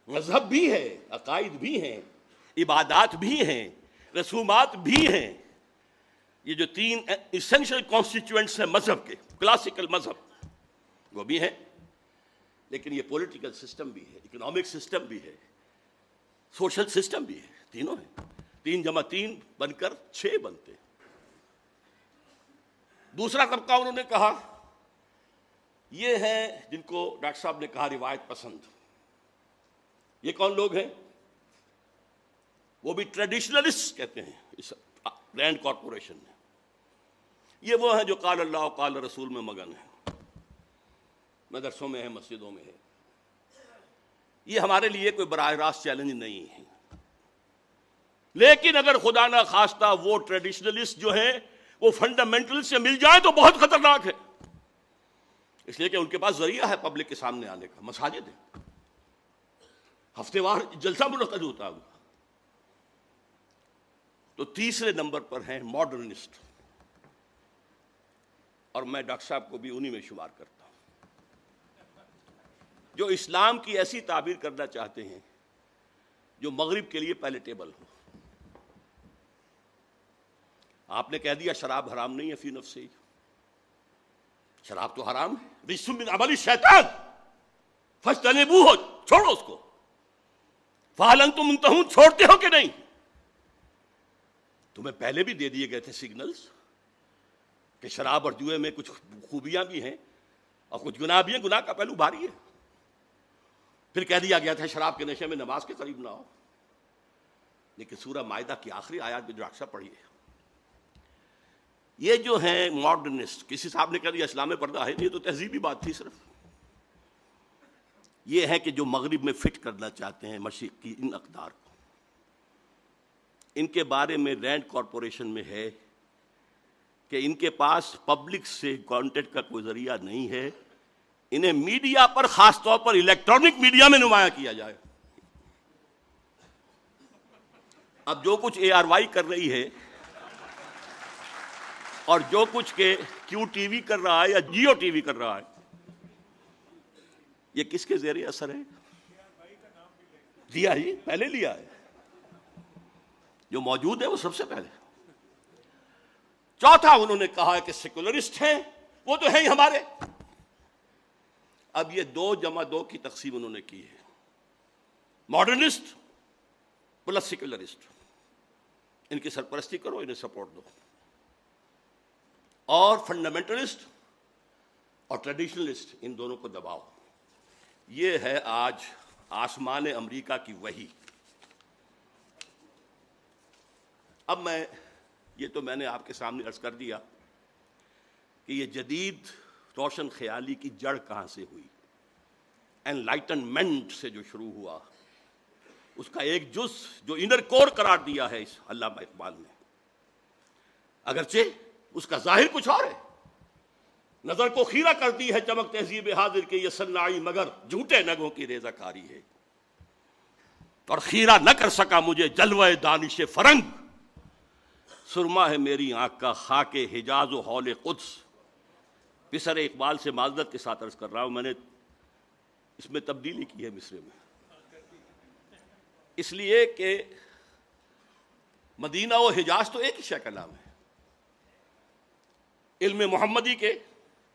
مذہب بھی ہے، عقائد بھی ہیں، عبادات بھی ہیں، رسومات بھی ہیں. یہ جو 3 ایسنشل کانسٹیٹیوئنٹس ہیں مذہب کے، کلاسیکل مذہب، وہ بھی ہیں. لیکن یہ پولیٹیکل سسٹم بھی ہے، اکنامک سسٹم بھی ہے، سوشل سسٹم بھی ہے. تینوں ہیں. 3 جمع 3 بن کر 6 بنتے ہیں. دوسرا طبقہ انہوں نے کہا یہ ہے جن کو ڈاکٹر صاحب نے کہا روایت پسند. یہ کون لوگ ہیں؟ وہ بھی ٹریڈیشنلسٹ کہتے ہیں اس رینڈ کارپوریشن میں. یہ وہ ہیں جو قال اللہ قال رسول میں مگن ہیں، مدرسوں میں ہیں، مسجدوں میں ہے. یہ ہمارے لیے کوئی براہ راست چیلنج نہیں ہے. لیکن اگر خدا نہ خواستہ وہ ٹریڈیشنلسٹ جو ہیں وہ فنڈامنٹل سے مل جائیں تو بہت خطرناک ہے. اس لیے کہ ان کے پاس ذریعہ ہے پبلک کے سامنے آنے کا. مساجد ہے، ہفتے وار جلسہ منعقد ہوتا ہے. تو تیسرے نمبر پر ہیں ماڈرنسٹ، اور میں ڈاکٹر صاحب کو بھی انہی میں شمار کرتا ہوں، جو اسلام کی ایسی تعبیر کرنا چاہتے ہیں جو مغرب کے لیے پیلیٹیبل ہو. آپ نے کہہ دیا شراب حرام نہیں ہے فی نفس ہی. شراب تو حرام ہے، رجس من عمل الشیطان فاجتنبوہ، چھوڑو اس کو. فہل انتم منتہون، چھوڑتے ہو کہ نہیں؟ تمہیں پہلے بھی دے دیے گئے تھے سگنلز کہ شراب اور جوئے میں کچھ خوبیاں بھی ہیں اور کچھ گناہ بھی ہیں. گناہ کا پہلو بھاری ہے. پھر کہہ دیا گیا تھا شراب کے نشے میں نماز کے قریب نہ ہو. لیکن سورہ مائدہ کی آخری آیات میں جو ڈاکٹر صاحب پڑھی ہے، یہ جو ہیں ماڈرنسٹ، کسی صاحب نے کہہ دیا اسلام میں پردہ ہے نہیں، تو تہذیبی بات تھی صرف. یہ ہے کہ جو مغرب میں فٹ کرنا چاہتے ہیں مشرق کی ان اقدار کو. ان کے بارے میں رینڈ کارپوریشن میں ہے کہ ان کے پاس پبلک سے کانٹیکٹ کا کوئی ذریعہ نہیں ہے. انہیں میڈیا پر، خاص طور پر الیکٹرانک میڈیا میں نمایاں کیا جائے. اب جو کچھ ARY کر رہی ہے اور جو کچھ کہ QTV کر رہا ہے یا جیو TV کر رہا ہے، یہ کس کے زیر اثر ہے؟ لیا ہی پہلے لیا ہے. جو موجود ہے وہ سب سے پہلے. چوتھا انہوں نے کہا ہے کہ سیکولرسٹ ہیں، وہ تو ہیں ہی ہمارے. اب یہ 2 جمع 2 کی تقسیم انہوں نے کی ہے، ماڈرنسٹ پلس سیکولرسٹ. ان کی سرپرستی کرو، انہیں سپورٹ دو. اور فنڈامنٹلسٹ اور ٹریڈیشنلسٹ، ان دونوں کو دباؤ. یہ ہے آج آسمان امریکہ کی وحی. اب میں یہ تو میں نے آپ کے سامنے عرض کر دیا کہ یہ جدید روشن خیالی کی جڑ کہاں سے ہوئی. انلائٹنمنٹ سے جو شروع ہوا، اس کا ایک جز جو انر کور قرار دیا ہے اس علامہ اقبال نے، اگرچہ اس کا ظاہر کچھ اور ہے. نظر کو خیرہ کرتی ہے چمک تہذیب حاضر کے یہ صناعی، مگر جھوٹے نگوں کی ریزہ کاری ہے. اور خیرہ نہ کر سکا مجھے جلوہ دانش فرنگ، سرما ہے میری آنکھ کا خاک حجاز و حول قدس. پسر اقبال سے معذرت کے ساتھ عرض کر رہا ہوں، میں نے اس میں تبدیلی کی ہے مصرے میں، اس لیے کہ مدینہ و حجاز تو ایک ہی شے کا نام ہے. علم محمدی کے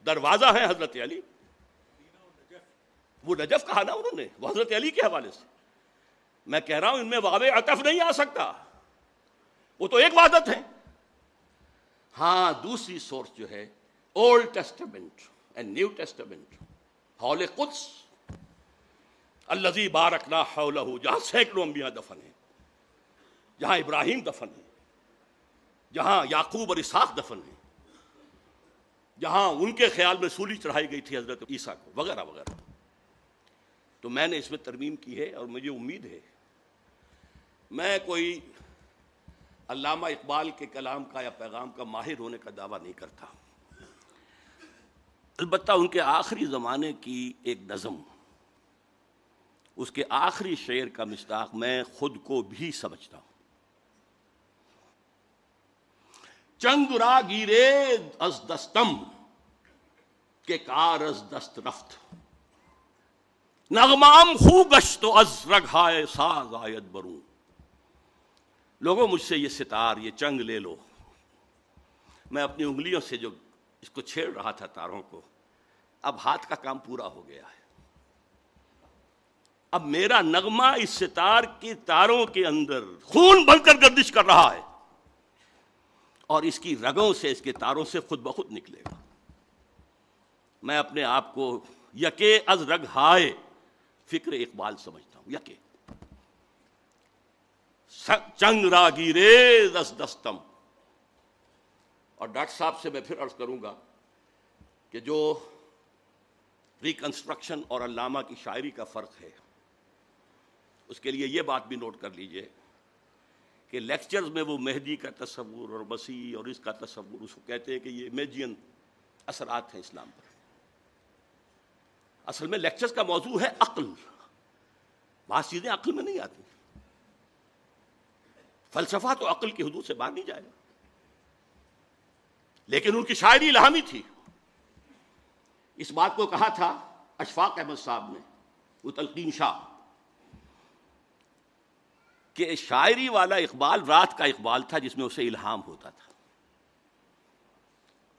دروازہ ہیں حضرت علی، وہ نجف کہا نا انہوں نے، وہ حضرت علی کے حوالے سے. میں کہہ رہا ہوں ان میں واو عطف نہیں آ سکتا، وہ تو ایک وحدت ہے. ہاں دوسری سورس جو ہے old testament and new testament, حول قدس الذی بارکنا حولہ، جہاں سینکڑوں انبیاء دفن ہیں، جہاں ابراہیم دفن ہے، جہاں یعقوب اور اسحاق دفن ہیں، جہاں ان کے خیال میں سولی چڑھائی گئی تھی حضرت عیسیٰ کو، وغیرہ وغیرہ. تو میں نے اس میں ترمیم کی ہے، اور مجھے امید ہے میں کوئی علامہ اقبال کے کلام کا یا پیغام کا ماہر ہونے کا دعویٰ نہیں کرتا. البتہ ان کے آخری زمانے کی ایک نظم، اس کے آخری شعر کا مصداق میں خود کو بھی سمجھتا ہوں. چنگ را گیرے از دستم کہ کار از دست رفت، نغمام خو گشت و از رگھائے ساز آید برون. لوگوں مجھ سے یہ ستار، یہ چنگ لے لو. میں اپنی انگلیوں سے جو اس کو چھیڑ رہا تھا تاروں کو، اب ہاتھ کا کام پورا ہو گیا ہے. اب میرا نغمہ اس ستار کے تاروں کے اندر خون بن کر گردش کر رہا ہے، اور اس کی رگوں سے، اس کے تاروں سے خود بخود نکلے گا. میں اپنے آپ کو یکے از رگ ہائے فکر اقبال سمجھتا ہوں. یکے چنگ را گیرے دس دستم. اور ڈاکٹر صاحب سے میں پھر عرض کروں گا کہ جو ریکنسٹرکشن اور علامہ کی شاعری کا فرق ہے، اس کے لیے یہ بات بھی نوٹ کر لیجئے کہ لیکچرز میں وہ مہدی کا تصور اور مسیح اور اس کا تصور، اس کو کہتے ہیں کہ یہ امیجین اثرات ہیں اسلام پر. اصل میں لیکچرز کا موضوع ہے عقل. بعض چیزیں عقل میں نہیں آتی. فلسفہ تو عقل کی حدود سے باہر نہیں جائے گا، لیکن ان کی شاعری الہامی تھی. اس بات کو کہا تھا اشفاق احمد صاحب نے، وہ تلقین شاہ، کہ شاعری والا اقبال رات کا اقبال تھا جس میں اسے الہام ہوتا تھا،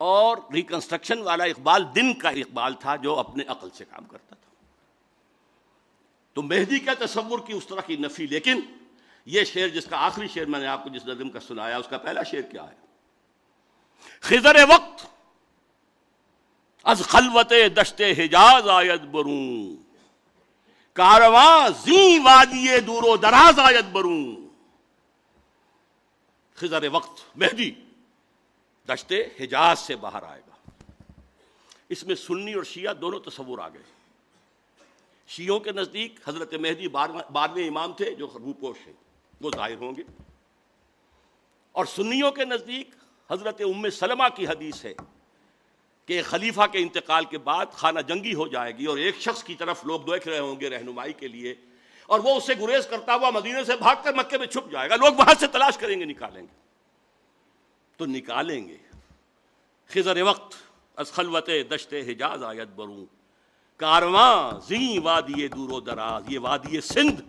اور ریکنسٹرکشن والا اقبال دن کا اقبال تھا جو اپنے عقل سے کام کرتا تھا. تو مہدی کا تصور کی اس طرح کی نفی. لیکن یہ شعر جس کا آخری شعر میں نے آپ کو جس نظم کا سنایا، اس کا پہلا شعر کیا ہے؟ خضر وقت از خلوت دشت حجاز آید برون، کارواں زیں وادی دور و دراز آید برون. خضر وقت مہدی دشت حجاز سے باہر آئے گا. اس میں سنی اور شیعہ دونوں تصور آ گئے. شیعوں کے نزدیک حضرت مہدی 12ویں امام تھے جو روپوش ہیں، وہ ظاہر ہوں گے. اور سنیوں کے نزدیک حضرت ام سلمہ کی حدیث ہے کہ ایک خلیفہ کے انتقال کے بعد خانہ جنگی ہو جائے گی، اور ایک شخص کی طرف لوگ دیکھ رہے ہوں گے رہنمائی کے لیے، اور وہ اسے گریز کرتا ہوا مدینے سے بھاگ کر مکے میں چھپ جائے گا. لوگ وہاں سے تلاش کریں گے، نکالیں گے تو نکالیں گے. خضر وقت از خلوت دشت حجاز آید برون، کارواں زیں وادی دور و دراز. یہ وادی سندھ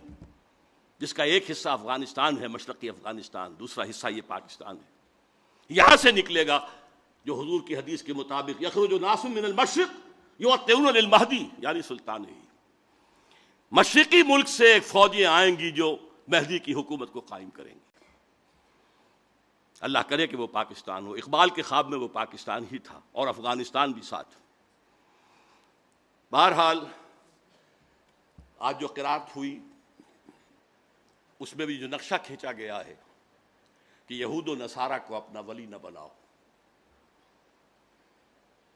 جس کا ایک حصہ افغانستان ہے، مشرقی افغانستان، دوسرا حصہ یہ پاکستان ہے، یہاں سے نکلے گا جو حضور کی حدیث کے مطابق یخرج ناس من المشرق یوطئون للمہدی، یعنی سلطان ہی. مشرقی ملک سے ایک فوجیں آئیں گی جو مہدی کی حکومت کو قائم کریں گی. اللہ کرے کہ وہ پاکستان ہو. اقبال کے خواب میں وہ پاکستان ہی تھا، اور افغانستان بھی ساتھ. بہرحال آج جو قرات ہوئی اس میں بھی جو نقشہ کھینچا گیا ہے کہ یہود و نصارہ کو اپنا ولی نہ بناؤ۔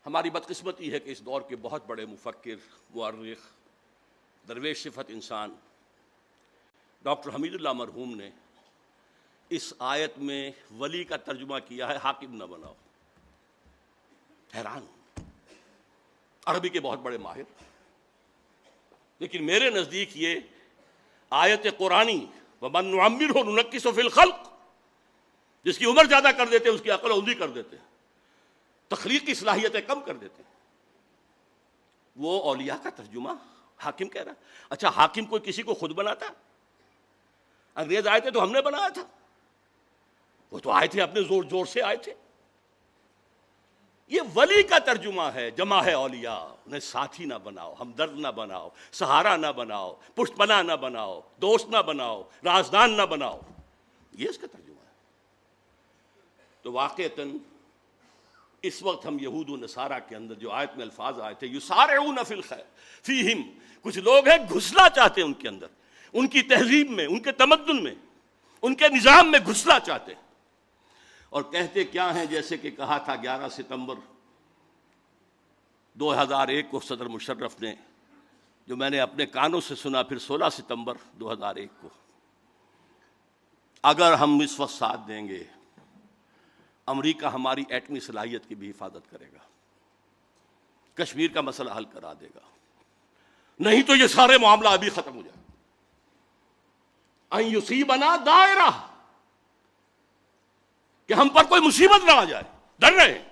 ہماری بدقسمتی ہے کہ اس دور کے بہت بڑے مفکر، مورخ، درویش صفت انسان ڈاکٹر حمید اللہ مرحوم نے اس آیت میں ولی کا ترجمہ کیا ہے حاکم نہ بناؤ۔ حیران ہوں، عربی کے بہت بڑے ماہر، لیکن میرے نزدیک یہ آیت قرآنی وَمَن نُعَمِّرْهُ نُنَكِّسُ فِي الْخَلْقِ، جس کی عمر زیادہ کر دیتے ہیں اس کی عقل اوندی کر دیتے ہیں، تخلیقی صلاحیتیں کم کر دیتے ہیں، وہ اولیاء کا ترجمہ حاکم کہہ رہا ہے۔ اچھا، حاکم کوئی کسی کو خود بناتا؟ انگریز آئے تھے تو ہم نے بنایا تھا؟ وہ تو آئے تھے اپنے زور زور سے آئے تھے۔ یہ ولی کا ترجمہ ہے، جمع ہے اولیاء، انہیں ساتھی نہ بناؤ، ہمدرد نہ بناؤ، سہارا نہ بناؤ، پشت پناہ نہ بناؤ، دوست نہ بناؤ، رازدان نہ بناؤ، یہ اس کا ترجمہ ہے۔ تو واقعتاً اس وقت ہم یہود و نصارہ کے اندر جو آیت میں الفاظ آئے تھے یسارعون فی الخیر فیہم، کچھ لوگ ہیں گھسنا چاہتے ہیں ان کے اندر، ان کی تہذیب میں، ان کے تمدن میں، ان کے نظام میں گھسنا چاہتے ہیں، اور کہتے کیا ہیں؟ جیسے کہ کہا تھا 11 ستمبر 2001 کو صدر مشرف نے، جو میں نے اپنے کانوں سے سنا پھر 16 ستمبر 2001 کو، اگر ہم اس وقت ساتھ دیں گے امریکہ ہماری ایٹمی صلاحیت کی بھی حفاظت کرے گا، کشمیر کا مسئلہ حل کرا دے گا، نہیں تو یہ سارے معاملہ ابھی ختم ہو جائے۔ ان یصیبنا دائرہ، کہ ہم پر کوئی مصیبت نہ آ جائے، ڈر رہے ہیں۔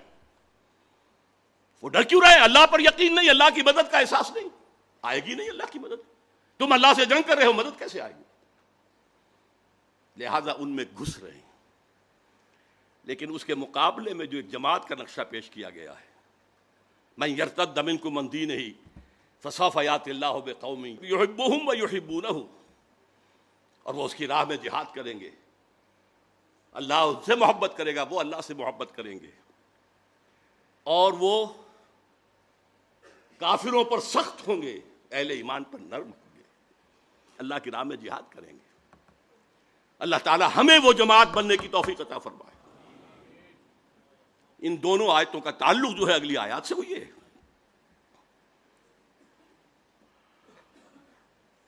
وہ ڈر کیوں رہے ہیں؟ اللہ پر یقین نہیں، اللہ کی مدد کا احساس نہیں، آئے گی نہیں اللہ کی مدد۔ تم اللہ سے جنگ کر رہے ہو، مدد کیسے آئے گی؟ لہذا ان میں گھس رہے ہیں۔ لیکن اس کے مقابلے میں جو ایک جماعت کا نقشہ پیش کیا گیا ہے، من یرتد منکم عن دینہ فسوف یأتی اللہ بقوم یحبہم ویحبونہ، اور وہ اس کی راہ میں جہاد کریں گے، اللہ ان سے محبت کرے گا، وہ اللہ سے محبت کریں گے، اور وہ کافروں پر سخت ہوں گے، اہل ایمان پر نرم ہوں گے، اللہ کی راہ میں جہاد کریں گے۔ اللہ تعالی ہمیں وہ جماعت بننے کی توفیق عطا فرمائے۔ ان دونوں آیتوں کا تعلق جو ہے اگلی آیات سے وہ یہ ہے۔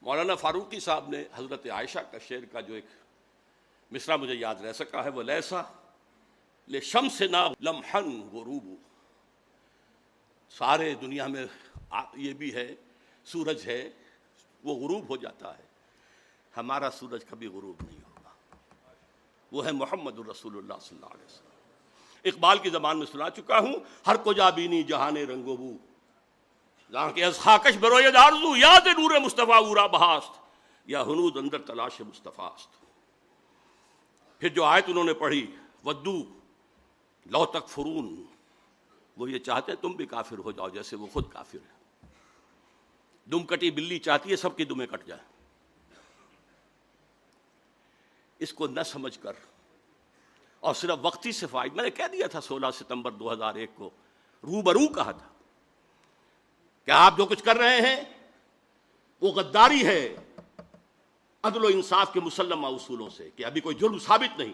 مولانا فاروقی صاحب نے حضرت عائشہ کا شعر کا جو ایک مصرع مجھے یاد رہ سکا ہے، وہ لیسا لشمسنا لمحا غروب، سارے دنیا میں یہ بھی ہے سورج ہے وہ غروب ہو جاتا ہے، ہمارا سورج کبھی غروب نہیں ہوگا، وہ ہے محمد الرسول اللہ صلی اللہ علیہ وسلم۔ اقبال کی زبان میں سنا چکا ہوں، ہر کو جا بینی جہان رنگ و بو، جہاں کے از خاکش بروید آرزو، یاد نور مصطفیٰ اورا بہاست، یا ہنود اندر تلاش مصطفیٰ است۔ پھر جو آیت انہوں نے پڑھی ودو لو تکفرون، وہ یہ چاہتے ہیں تم بھی کافر ہو جاؤ جیسے وہ خود کافر ہے۔ دم کٹی بلی چاہتی ہے سب کی دمیں کٹ جائیں۔ اس کو نہ سمجھ کر اور صرف وقتی سے فائد، میں نے کہہ دیا تھا 16 ستمبر 2001 کو، روبرو کہا تھا کہ آپ جو کچھ کر رہے ہیں وہ غداری ہے عدل و انصاف کے مسلمہ اصولوں سے، کہ ابھی کوئی جرم ثابت نہیں،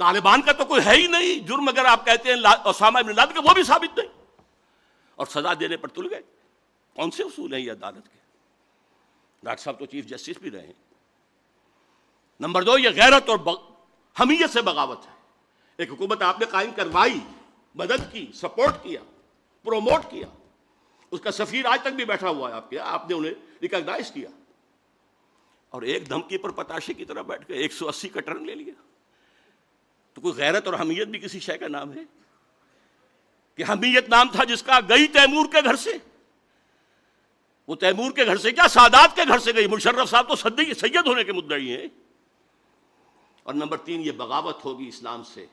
طالبان کا تو کوئی ہے ہی نہیں جرم، اگر آپ کہتے ہیں اسامہ بن لادن کا وہ بھی ثابت نہیں، اور سزا دینے پر تل گئے۔ کون سے اصول ہیں یہ عدالت کے؟ ڈاکٹر صاحب تو چیف جسٹس بھی رہے ہیں۔ نمبر 2، یہ غیرت اور حمیت سے بغاوت ہے۔ ایک حکومت آپ نے قائم کروائی، مدد کی، سپورٹ کیا، پروموٹ کیا، اس کا سفیر آج تک بھی بیٹھا ہوا ہے آپ نے انہیں ریکگنائز کیا، اور ایک دھمکی پر پتاشے کی طرح بیٹھ کے 180 کا ٹرن لے لیا۔ تو کوئی غیرت اور حمیت بھی کسی شے کا نام ہے؟ کہ حمیت نام تھا جس کا گئی تیمور کے گھر سے، وہ تیمور کے گھر سے کیا سادات کے گھر سے گئی، مشرف صاحب تو سید ہونے کے مدعی ہیں۔ اور نمبر 3، یہ بغاوت ہوگی اسلام سے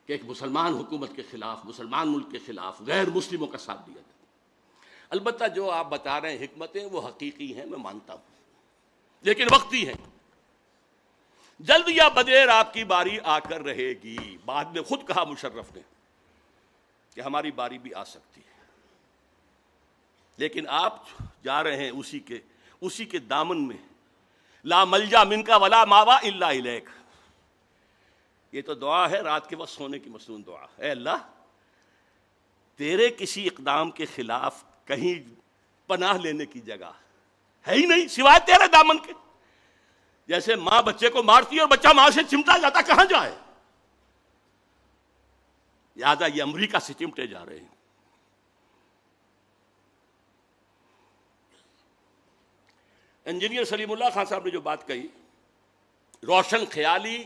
کہ ایک مسلمان حکومت کے خلاف، مسلمان ملک کے خلاف غیر مسلموں کا ساتھ دیا جائے۔ البتہ جو آپ بتا رہے ہیں حکمتیں وہ حقیقی ہیں، میں مانتا ہوں، لیکن وقتی ہیں، جلد یا بدیر آپ کی باری آ کر رہے گی۔ بعد میں خود کہا مشرف نے کہ ہماری باری بھی آ سکتی ہے، لیکن آپ جا رہے ہیں اسی کے دامن میں، لا ملجا منکا ولا ماوا الا الیک، یہ تو دعا ہے رات کے وقت سونے کی مصنون دعا. اے اللہ تیرے کسی اقدام کے خلاف کہیں پناہ لینے کی جگہ ہے ہی نہیں سوائے تیرے دامن کے. جیسے ماں بچے کو مارتی ہے اور بچہ ماں سے چمٹا جاتا, کہاں جائے؟ لہٰذا یہ امریکہ سے چمٹے جا رہے ہیں. انجینئر سلیم اللہ خان صاحب نے جو بات کہی, روشن خیالی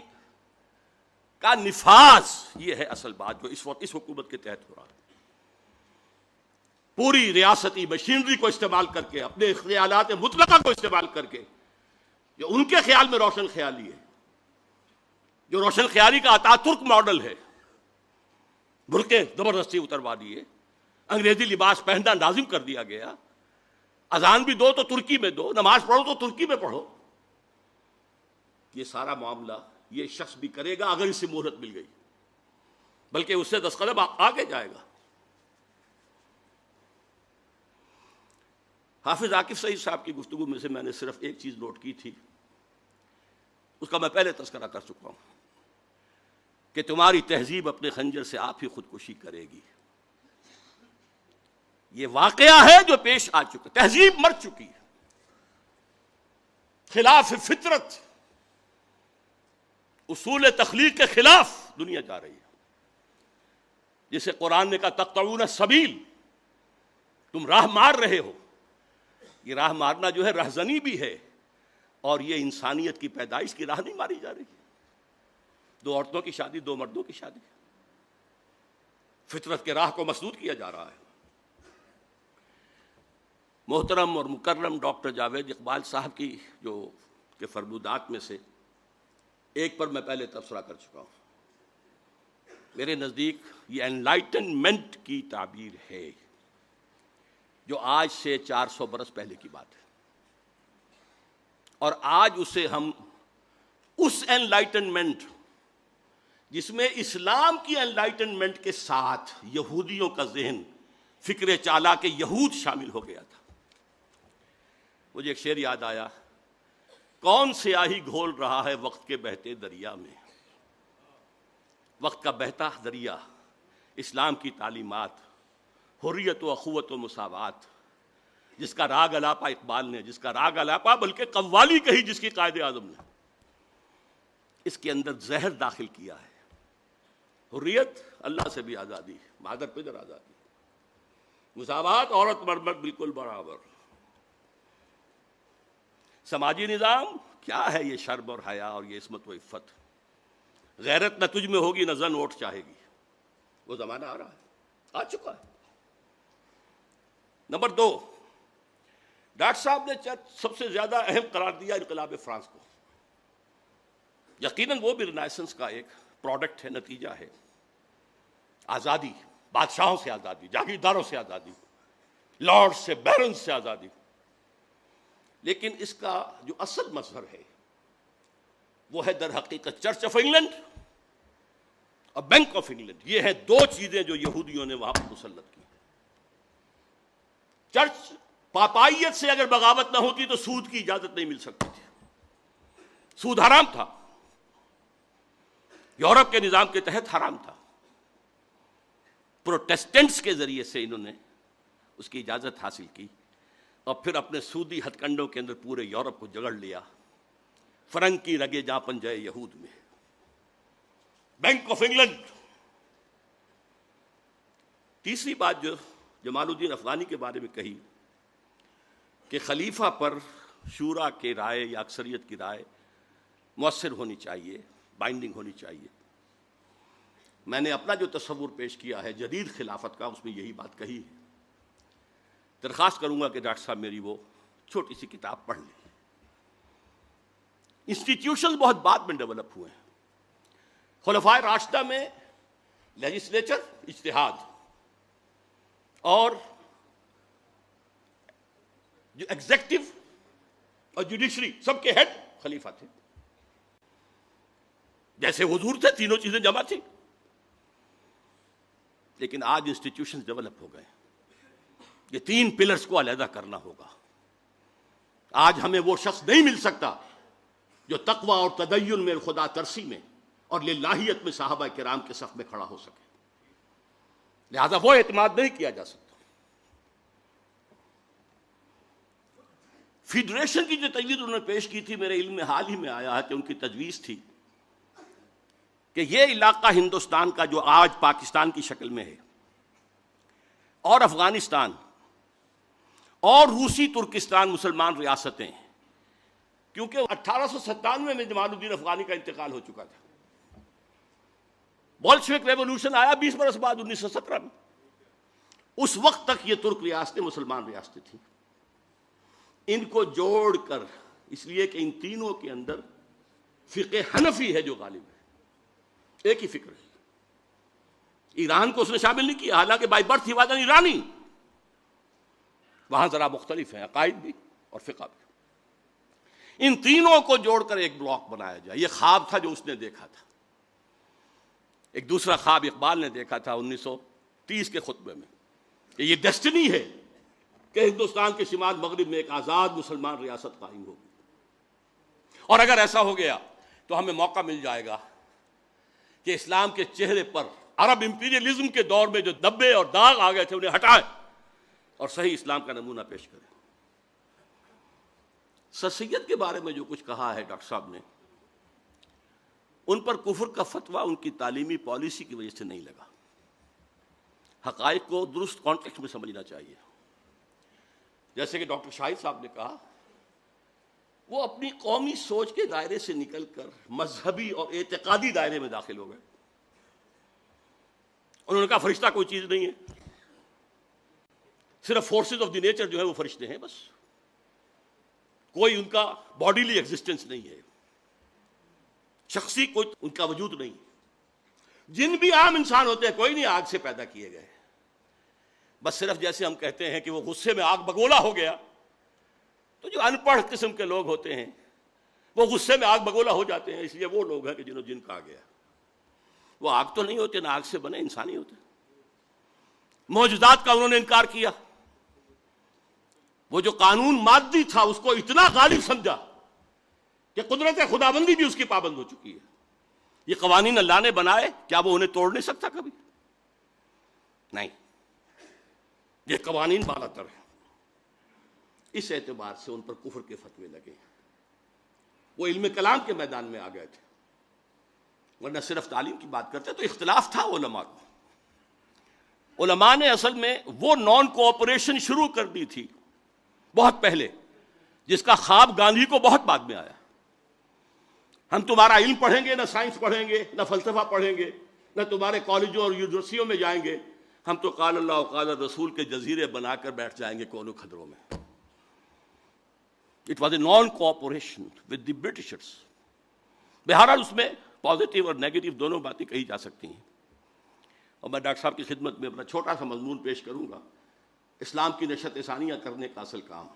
کا نفاذ, یہ ہے اصل بات جو اس وقت اس حکومت کے تحت ہو رہا ہے. پوری ریاستی مشینری کو استعمال کر کے, اپنے خیالات مطلقہ کو استعمال کر کے, جو ان کے خیال میں روشن خیالی ہے, جو روشن خیالی کا اتاترک ماڈل ہے, برقعے زبردستی اتروا دیے, انگریزی لباس پہننا لازم کر دیا گیا, اذان بھی دو تو ترکی میں دو, نماز پڑھو تو ترکی میں پڑھو. یہ سارا معاملہ یہ شخص بھی کرے گا اگر اسے مہلت مل گئی, بلکہ اس سے 10 قدم آگے جائے گا. حافظ عاکف سعید صاحب کی گفتگو میں سے میں نے صرف ایک چیز نوٹ کی تھی, اس کا میں پہلے تذکرہ کر چکا ہوں کہ تمہاری تہذیب اپنے خنجر سے آپ ہی خودکشی کرے گی. یہ واقعہ ہے جو پیش آ چکا, تہذیب مر چکی ہے, خلاف فطرت, اصول تخلیق کے خلاف دنیا جا رہی ہے. جسے قرآن نے کہا تقطعون السبیل, تم راہ مار رہے ہو. یہ راہ مارنا جو ہے رہزنی بھی ہے, اور یہ انسانیت کی پیدائش کی راہ نہیں ماری جا رہی. 2 عورتوں کی شادی, 2 مردوں کی شادی, فطرت کے راہ کو مسدود کیا جا رہا ہے. محترم اور مکرم ڈاکٹر جاوید اقبال صاحب کی جو کے فرمودات میں سے ایک پر میں پہلے تبصرہ کر چکا ہوں. میرے نزدیک یہ انلائٹنمنٹ کی تعبیر ہے جو آج سے 400 برس پہلے کی بات ہے, اور آج اسے ہم اس انلائٹنمنٹ جس میں اسلام کی انلائٹنمنٹ کے ساتھ یہودیوں کا ذہن فکر چالاک یہود شامل ہو گیا تھا. مجھے ایک شعر یاد آیا, کون سیاہی گھول رہا ہے وقت کے بہتے دریا میں. وقت کا بہتا دریا, اسلام کی تعلیمات, حریت و اخوت و مساوات, جس کا راگ الاپا اقبال نے, جس کا راگ الاپا بلکہ قوالی کہی جس کی قائد اعظم نے, اس کے اندر زہر داخل کیا ہے. حریت اللہ سے بھی آزادی, مادر پدر آزادی, مساوات عورت مرد بالکل برابر, سماجی نظام کیا ہے یہ شرم اور حیا اور یہ عصمت و عفت, غیرت نہ تجھ میں ہوگی نہ زن ووٹ چاہے گی. وہ زمانہ آ رہا ہے, آ چکا ہے. نمبر 2, ڈاکٹر صاحب نے سب سے زیادہ اہم قرار دیا انقلاب فرانس کو. یقیناً وہ بھی رینیسنس کا ایک پروڈکٹ ہے, نتیجہ ہے. آزادی, بادشاہوں سے آزادی, جاگیرداروں سے آزادی, لارڈ سے, بیرن سے آزادی. لیکن اس کا جو اصل مظہر ہے وہ ہے در حقیقت چرچ آف انگلینڈ اور بینک آف انگلینڈ. یہ ہیں 2 چیزیں جو یہودیوں نے وہاں پر مسلط کی. چرچ پاپائیت سے اگر بغاوت نہ ہوتی تو سود کی اجازت نہیں مل سکتی تھی, سود حرام تھا, یورپ کے نظام کے تحت حرام تھا. پروٹیسٹنٹس کے ذریعے سے انہوں نے اس کی اجازت حاصل کی, اور پھر اپنے سودی ہتھ کنڈوں کے اندر پورے یورپ کو جگڑ لیا. فرنگ کی رگے جہاں پنجے یہود میں. Bank of England. تیسری بات جو جمال الدین افغانی کے بارے میں کہی کہ خلیفہ پر شورا کے رائے یا اکثریت کی رائے مؤثر ہونی چاہیے, بائنڈنگ ہونی چاہیے. میں نے اپنا جو تصور پیش کیا ہے جدید خلافت کا, اس میں یہی بات کہی ہے. درخواست کروں گا کہ ڈاکٹر صاحب میری وہ چھوٹی سی کتاب پڑھ لیں. انسٹیٹیوشن بہت بعد میں ڈیولپ ہوئے ہیں. خلفائے راشدہ میں لیجسلیچر اجتہاد, اور جو ایگزیکٹو اور جوڈیشری سب کے ہیڈ خلیفہ تھے. جیسے حضور تھے, تینوں چیزیں جمع تھیں. لیکن آج انسٹیٹیوشن ڈیولپ ہو گئے. یہ 3 پلرز کو علیحدہ کرنا ہوگا. آج ہمیں وہ شخص نہیں مل سکتا جو تقوی اور تدین میں, خدا ترسی میں اور للہیت میں صحابہ کرام کے صف میں کھڑا ہو سکے. لہذا وہ اعتماد نہیں کیا جا سکتا. فیڈریشن کی جو تجویز انہوں نے پیش کی تھی، میرے علم میں حال ہی میں آیا ہے کہ ان کی تجویز تھی کہ یہ علاقہ ہندوستان کا جو آج پاکستان کی شکل میں ہے اور افغانستان اور روسی ترکستان مسلمان ریاستیں ہیں، کیونکہ 1897 میں جمال الدین افغانی کا انتقال ہو چکا تھا. بولشوک ریولوشن آیا 20 برس بعد 1917 میں. اس وقت تک یہ ترک ریاستیں مسلمان ریاستیں تھیں. ان کو جوڑ کر، اس لیے کہ ان تینوں کے اندر فقہ حنفی ہے جو غالب ہے، ایک ہی فکر ہے. ایران کو اس نے شامل نہیں کیا، حالانکہ بائی برتھ ہی وادن ایرانی. وہاں ذرا مختلف ہیں عقائد بھی اور فقہ بھی. ان تینوں کو جوڑ کر ایک بلاک بنایا جائے، یہ خواب تھا جو اس نے دیکھا تھا. ایک دوسرا خواب اقبال نے دیکھا تھا 1930 کے خطبے میں کہ یہ ڈیسٹنی ہے کہ ہندوستان کے شمال مغرب میں ایک آزاد مسلمان ریاست قائم ہوگی. اور اگر ایسا ہو گیا تو ہمیں موقع مل جائے گا کہ اسلام کے چہرے پر عرب امپیریلزم کے دور میں جو دبے اور داغ آ گئے تھے انہیں ہٹائے اور صحیح اسلام کا نمونہ پیش کریں. سر سید کے بارے میں جو کچھ کہا ہے ڈاکٹر صاحب نے، ان پر کفر کا فتویٰ ان کی تعلیمی پالیسی کی وجہ سے نہیں لگا. حقائق کو درست کانٹیکسٹ میں سمجھنا چاہیے. جیسے کہ ڈاکٹر شاہد صاحب نے کہا، وہ اپنی قومی سوچ کے دائرے سے نکل کر مذہبی اور اعتقادی دائرے میں داخل ہو گئے. انہوں نے کہا فرشتہ کوئی چیز نہیں ہے، صرف فورسز آف دی نیچر جو ہے وہ فرشتے ہیں، بس کوئی ان کا باڈیلی ایگزسٹنس نہیں ہے، شخصی کوئی ان کا وجود نہیں. جن بھی عام انسان ہوتے ہیں کوئی نہیں آگ سے پیدا کیے گئے، بس صرف جیسے ہم کہتے ہیں کہ وہ غصے میں آگ بگولا ہو گیا، تو جو ان پڑھ قسم کے لوگ ہوتے ہیں وہ غصے میں آگ بگولا ہو جاتے ہیں، اس لیے وہ لوگ ہیں کہ جنہوں جن کہا گیا. وہ آگ تو نہیں ہوتے، نہ آگ سے بنے، انسانی ہوتے. معجزات کا انہوں نے انکار کیا. وہ جو قانون مادی تھا اس کو اتنا غالب سمجھا کہ قدرت خدابندی بھی اس کی پابند ہو چکی ہے. یہ قوانین اللہ نے بنائے، کیا وہ انہیں توڑ نہیں سکتا کبھی؟ نہیں، یہ قوانین بالا تر ہیں. اس اعتبار سے ان پر کفر کے فتوے لگے. وہ علم کلام کے میدان میں آ گئے تھے، ورنہ صرف تعلیم کی بات کرتے تو اختلاف تھا علماء کو. علماء نے اصل میں وہ نان کوآپریشن شروع کر دی تھی بہت پہلے، جس کا خواب گاندھی کو بہت بعد میں آیا. ہم تمہارا علم پڑھیں گے، نہ سائنس پڑھیں گے، نہ فلسفہ پڑھیں گے، نہ تمہارے کالجوں اور یونیورسٹیوں میں جائیں گے. ہم تو قال اللہ و قال رسول کے جزیرے بنا کر بیٹھ جائیں گے کونوں کھدروں میں. It was a non-cooperation with the Britishers. بہرحال اس میں پازیٹیو اور نیگیٹو دونوں باتیں کہی جا سکتی ہیں. اور میں ڈاکٹر صاحب کی خدمت میں اپنا چھوٹا سا مضمون پیش کروں گا. اسلام کی نشت ثانیہ کرنے کا اصل کام.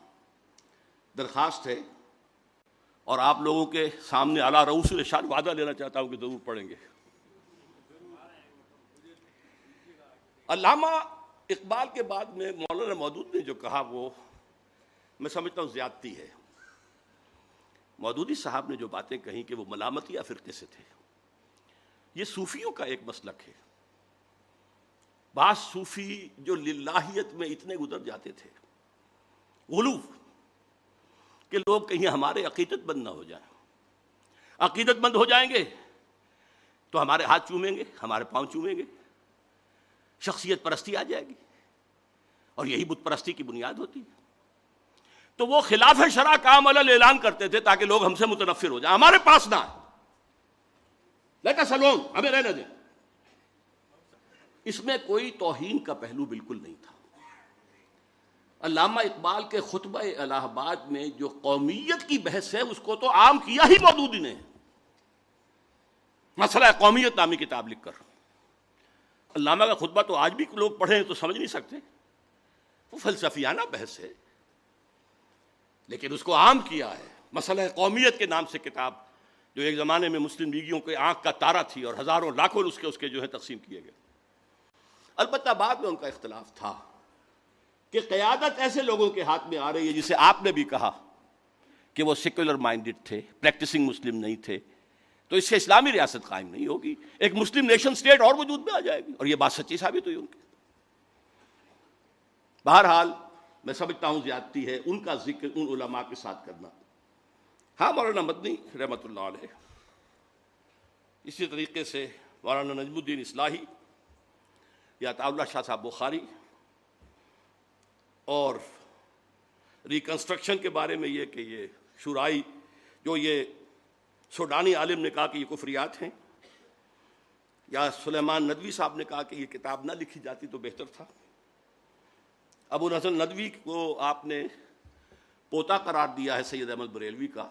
درخواست ہے اور آپ لوگوں کے سامنے اعلیٰ رؤوس الارشاد وعدہ لینا چاہتا ہوں کہ ضرور پڑھیں گے. علامہ اقبال کے بعد میں مولانا مودود نے جو کہا وہ میں سمجھتا ہوں زیادتی ہے. مودودی صاحب نے جو باتیں کہیں کہ وہ ملامتیہ فرقے سے تھے، یہ صوفیوں کا ایک مسلک ہے. بعض صوفی جو للہیت میں اتنے گزر جاتے تھے، غلو، کہ لوگ کہیں ہمارے عقیدت مند نہ ہو جائیں. عقیدت مند ہو جائیں گے تو ہمارے ہاتھ چومیں گے، ہمارے پاؤں چومیں گے، شخصیت پرستی آ جائے گی، اور یہی بت پرستی کی بنیاد ہوتی ہے. تو وہ خلاف شرع کام علیہ اعلان کرتے تھے تاکہ لوگ ہم سے متنفر ہو جائیں، ہمارے پاس نہ آئے، لیٹ اس الون، ہمیں رہنے دیں. اس میں کوئی توہین کا پہلو بالکل نہیں تھا. علامہ اقبال کے خطبہ الہ آباد میں جو قومیت کی بحث ہے اس کو تو عام کیا ہی مودودی نے، مسئلہ قومیت نامی کتاب لکھ کر. علامہ کا خطبہ تو آج بھی لوگ پڑھیں تو سمجھ نہیں سکتے، وہ فلسفیانہ بحث ہے، لیکن اس کو عام کیا ہے. مسئلہ قومیت کے نام سے کتاب جو ایک زمانے میں مسلم لیگیوں کے آنکھ کا تارا تھی اور ہزاروں لاکھوں اس کے جو ہے تقسیم کیے گئے. البتہ بعد میں ان کا اختلاف تھا کہ قیادت ایسے لوگوں کے ہاتھ میں آ رہی ہے جسے آپ نے بھی کہا کہ وہ سیکولر مائنڈڈ تھے، پریکٹسنگ مسلم نہیں تھے، تو اس سے اسلامی ریاست قائم نہیں ہوگی، ایک مسلم نیشن سٹیٹ اور وجود میں آ جائے گی، اور یہ بات سچی ثابت ہوئی ان کی۔ بہرحال میں سمجھتا ہوں زیادتی ہے ان کا ذکر ان علماء کے ساتھ کرنا۔ ہاں مولانا مدنی رحمۃ اللہ علیہ، اسی طریقے سے مولانا نجم الدین اصلاحی یا عطا اللہ شاہ صاحب بخاری، اور ریکنسٹرکشن کے بارے میں یہ کہ یہ شورائی جو یہ سوڈانی عالم نے کہا کہ یہ کفریات ہیں، یا سلیمان ندوی صاحب نے کہا کہ یہ کتاب نہ لکھی جاتی تو بہتر تھا۔ ابو الحسن ندوی کو آپ نے پوتا قرار دیا ہے سید احمد بریلوی کا،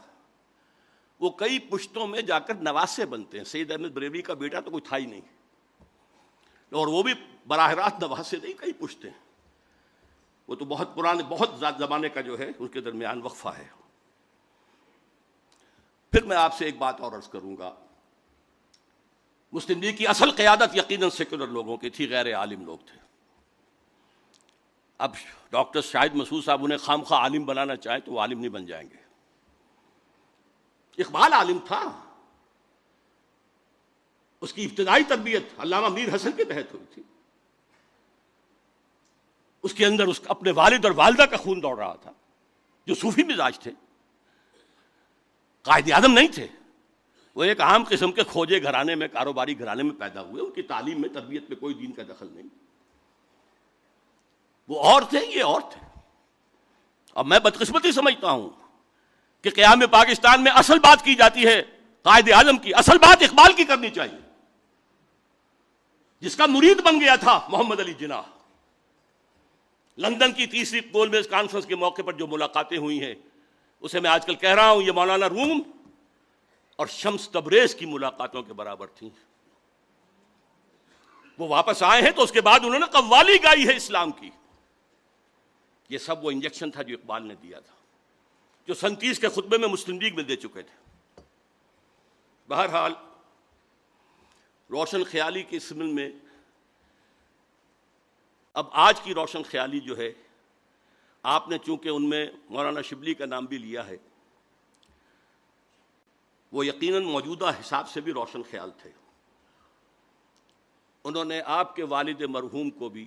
وہ کئی پشتوں میں جا کر نواسے بنتے ہیں۔ سید احمد بریلوی کا بیٹا تو کوئی تھا ہی نہیں، اور وہ بھی براہ راست نواسے نہیں، کئی پشتے ہیں، وہ تو بہت پرانے بہت زمانے کا جو ہے ان کے درمیان وقفہ ہے۔ پھر میں آپ سے ایک بات اور عرض کروں گا، مسلم لیگ کی اصل قیادت یقیناً سیکولر لوگوں کی تھی، غیر عالم لوگ تھے۔ اب ڈاکٹر شاہد مسعود صاحب انہیں خام خواہ عالم بنانا چاہیں تو وہ عالم نہیں بن جائیں گے۔ اقبال عالم تھا، اس کی ابتدائی تربیت علامہ میر حسن کے تحت ہوئی تھی، اس کے اندر اپنے والد اور والدہ کا خون دوڑ رہا تھا جو صوفی مزاج تھے، قائد اعظم نہیں تھے، وہ ایک عام قسم کے کھوجے گھرانے میں، کاروباری گھرانے میں پیدا ہوئے، ان کی تعلیم میں تربیت میں کوئی دین کا دخل نہیں، وہ اور تھے یہ اور تھے۔ اب میں بدقسمتی سمجھتا ہوں کہ قیام پاکستان میں اصل بات کی جاتی ہے قائد اعظم کی، اصل بات اقبال کی کرنی چاہیے، جس کا مرید بن گیا تھا محمد علی جناح۔ لندن کی تیسری گول میز کانفرنس کے موقع پر جو ملاقاتیں ہوئی ہیں، اسے میں آج کل کہہ رہا ہوں یہ مولانا روم اور شمس تبریز کی ملاقاتوں کے برابر تھیں۔ وہ واپس آئے ہیں تو اس کے بعد انہوں نے قوالی گائی ہے اسلام کی۔ یہ سب وہ انجیکشن تھا جو اقبال نے دیا تھا، جو سن 30 کے خطبے میں مسلم لیگ میں دے چکے تھے۔ بہرحال روشن خیالی کے سمن میں اب آج کی روشن خیالی جو ہے، آپ نے چونکہ ان میں مولانا شبلی کا نام بھی لیا ہے، وہ یقیناً موجودہ حساب سے بھی روشن خیال تھے۔ انہوں نے آپ کے والد مرحوم کو بھی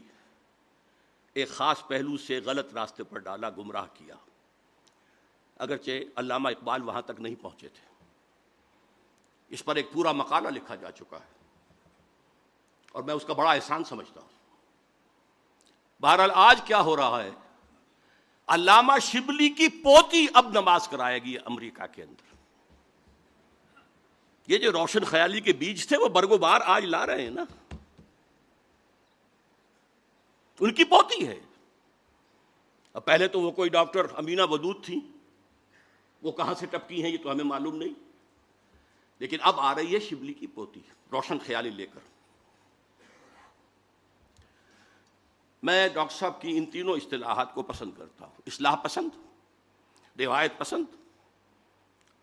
ایک خاص پہلو سے غلط راستے پر ڈالا، گمراہ کیا، اگرچہ علامہ اقبال وہاں تک نہیں پہنچے تھے۔ اس پر ایک پورا مقالہ لکھا جا چکا ہے اور میں اس کا بڑا احسان سمجھتا ہوں۔ بہرحال آج کیا ہو رہا ہے، علامہ شبلی کی پوتی اب نماز کرائے گی امریکہ کے اندر۔ یہ جو روشن خیالی کے بیج تھے وہ برگ و بار آج لا رہے ہیں نا، ان کی پوتی ہے۔ اب پہلے تو وہ کوئی ڈاکٹر امینہ ودود تھی، وہ کہاں سے ٹپکی ہیں یہ تو ہمیں معلوم نہیں، لیکن اب آ رہی ہے شبلی کی پوتی روشن خیالی لے کر۔ میں ڈاکٹر صاحب کی ان تینوں اصطلاحات کو پسند کرتا ہوں، اصلاح پسند، روایت پسند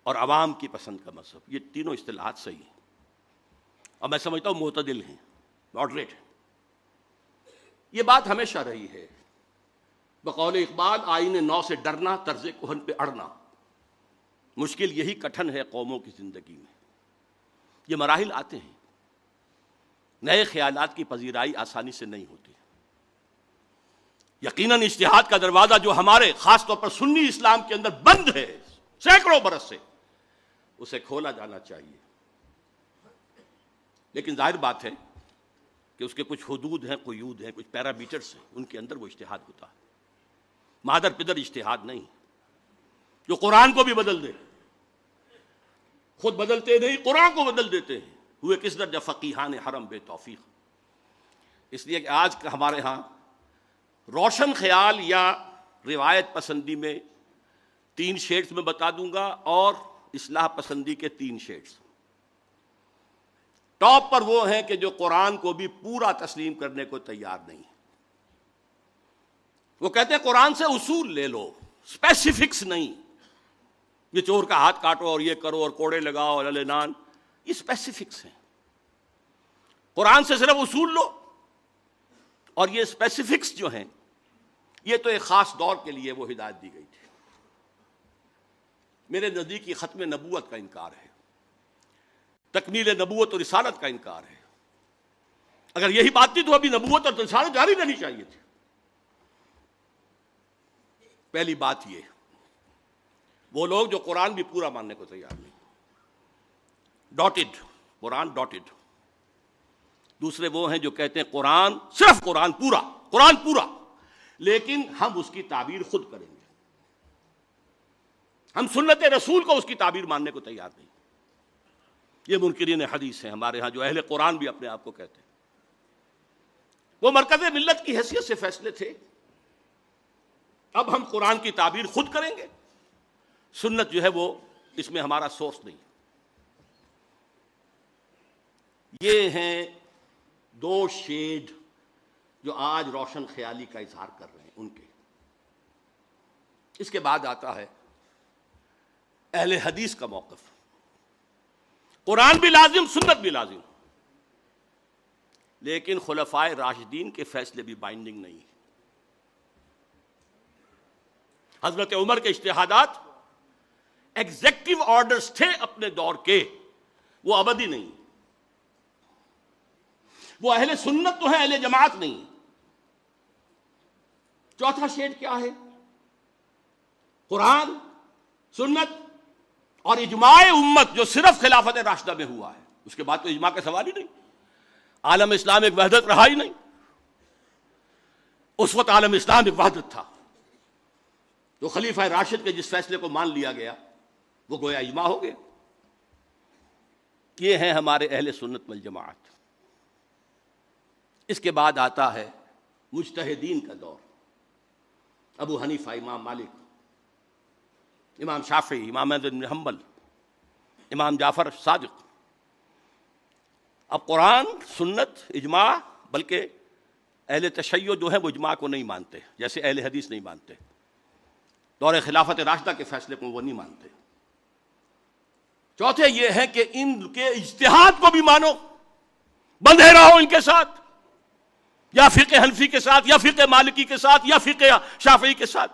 اور عوام کی پسند کا مذہب، یہ تینوں اصطلاحات صحیح ہیں، اور میں سمجھتا ہوں معتدل ہیں، ماڈریٹ ہیں۔ یہ بات ہمیشہ رہی ہے، بقول اقبال آئین نو سے ڈرنا، طرز کہن پہ اڑنا۔ مشکل یہی کٹھن ہے قوموں کی زندگی میں، یہ مراحل آتے ہیں، نئے خیالات کی پذیرائی آسانی سے نہیں ہوتی۔ یقیناً اجتہاد کا دروازہ جو ہمارے خاص طور پر سنی اسلام کے اندر بند ہے سینکڑوں برس سے، اسے کھولا جانا چاہیے، لیکن ظاہر بات ہے کہ اس کے کچھ حدود ہیں، قیود ہیں، کچھ پیرامیٹرز ہیں، ان کے اندر وہ اجتہاد ہوتا ہے۔ مادر پدر اجتہاد نہیں جو قرآن کو بھی بدل دے، خود بدلتے نہیں قرآن کو بدل دیتے ہیں، ہوئے کس درجہ فقیہان حرم بے توفیق۔ اس لیے کہ آج ہمارے ہاں روشن خیال یا روایت پسندی میں 3 شیڈز میں بتا دوں گا، اور اصلاح پسندی کے 3 شیڈز۔ ٹاپ پر وہ ہیں کہ جو قرآن کو بھی پورا تسلیم کرنے کو تیار نہیں، وہ کہتے ہیں قرآن سے اصول لے لو، اسپیسیفکس نہیں، یہ چور کا ہاتھ کاٹو اور یہ کرو اور کوڑے لگاؤ اور نان، یہ اسپیسیفکس ہیں۔ قرآن سے صرف اصول لو، اور یہ اسپیسیفکس جو ہیں یہ تو ایک خاص دور کے لیے وہ ہدایت دی گئی تھی۔ میرے نزدیک یہ ختم نبوت کا انکار ہے۔ تکمیل نبوت اور رسالت کا انکار ہے. اگر یہی بات تھی تو ابھی نبوت اور رسالت جاری رہنی چاہیے تھی. پہلی بات یہ، وہ لوگ جو قرآن بھی پورا ماننے کو تیار نہیں، ڈاٹڈ قرآن ڈاٹڈ. دوسرے وہ ہیں جو کہتے ہیں قرآن صرف قرآن پورا، لیکن ہم اس کی تعبیر خود کریں گے. ہم سنت رسول کو اس کی تعبیر ماننے کو تیار نہیں. یہ منکرین حدیث ہیں ہمارے ہاں، جو اہل قرآن بھی اپنے آپ کو کہتے ہیں. وہ مرکز ملت کی حیثیت سے فیصلے تھے. اب ہم قرآن کی تعبیر خود کریں گے، سنت جو ہے وہ اس میں ہمارا سورس نہیں. یہ ہیں دو شیڈ جو آج روشن خیالی کا اظہار کر رہے ہیں ان کے. اس کے بعد آتا ہے اہل حدیث کا موقف. قرآن بھی لازم، سنت بھی لازم، لیکن خلفائے راشدین کے فیصلے بھی بائنڈنگ نہیں. حضرت عمر کے اجتہادات ایگزیکٹو آرڈرز تھے اپنے دور کے، وہ ابدی نہیں. وہ اہل سنت تو ہیں، اہل جماعت نہیں. چوتھا شیڈ کیا ہے؟ قرآن، سنت اور اجماع امت جو صرف خلافت راشدہ میں ہوا ہے. اس کے بعد تو اجماع کا سوال ہی نہیں. عالم اسلام ایک وحدت رہا ہی نہیں. اس وقت عالم اسلام ایک وحدت تھا. تو خلیفہ راشد کے جس فیصلے کو مان لیا گیا وہ گویا اجماع ہو گیا. یہ ہیں ہمارے اہل سنت والجماعت. اس کے بعد آتا ہے مجتہدین کا دور. ابو حنیفہ، امام مالک، امام شافعی، امام احمد بن حنبل، امام جعفر صادق. اب قرآن، سنت، اجماع، بلکہ اہل تشیع جو ہیں وہ اجماع کو نہیں مانتے، جیسے اہل حدیث نہیں مانتے. دور خلافت راشدہ کے فیصلے کو وہ نہیں مانتے. چوتھے یہ ہے کہ ان کے اجتہاد کو بھی مانو، بندھے رہو ان کے ساتھ، یا فقہ حنفی کے ساتھ، یا فقہ مالکی کے ساتھ، یا فقہ شافعی کے ساتھ.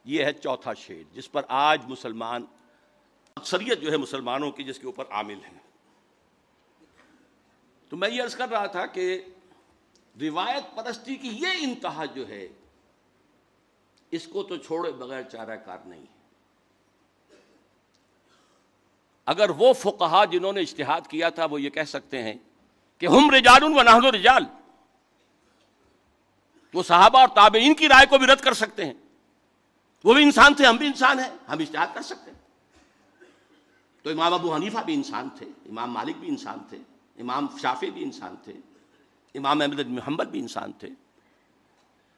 یہ ہے چوتھا شیڈ جس پر آج مسلمان اکثریت جو ہے مسلمانوں کی جس کے اوپر عامل ہیں. تو میں یہ عرض کر رہا تھا کہ روایت پرستی کی یہ انتہا جو ہے اس کو تو چھوڑے بغیر چارہ کار نہیں. اگر وہ فقہا جنہوں نے اجتہاد کیا تھا وہ یہ کہہ سکتے ہیں کہ ہم رجال و نحن رجال، وہ صحابہ اور تابعین کی رائے کو بھی رد کر سکتے ہیں. وہ بھی انسان تھے، ہم بھی انسان ہیں، ہم اجتہاد کر سکتے ہیں. تو امام ابو حنیفہ بھی انسان تھے، امام مالک بھی انسان تھے، امام شافعی بھی انسان تھے، امام احمد بن حنبل بھی انسان تھے،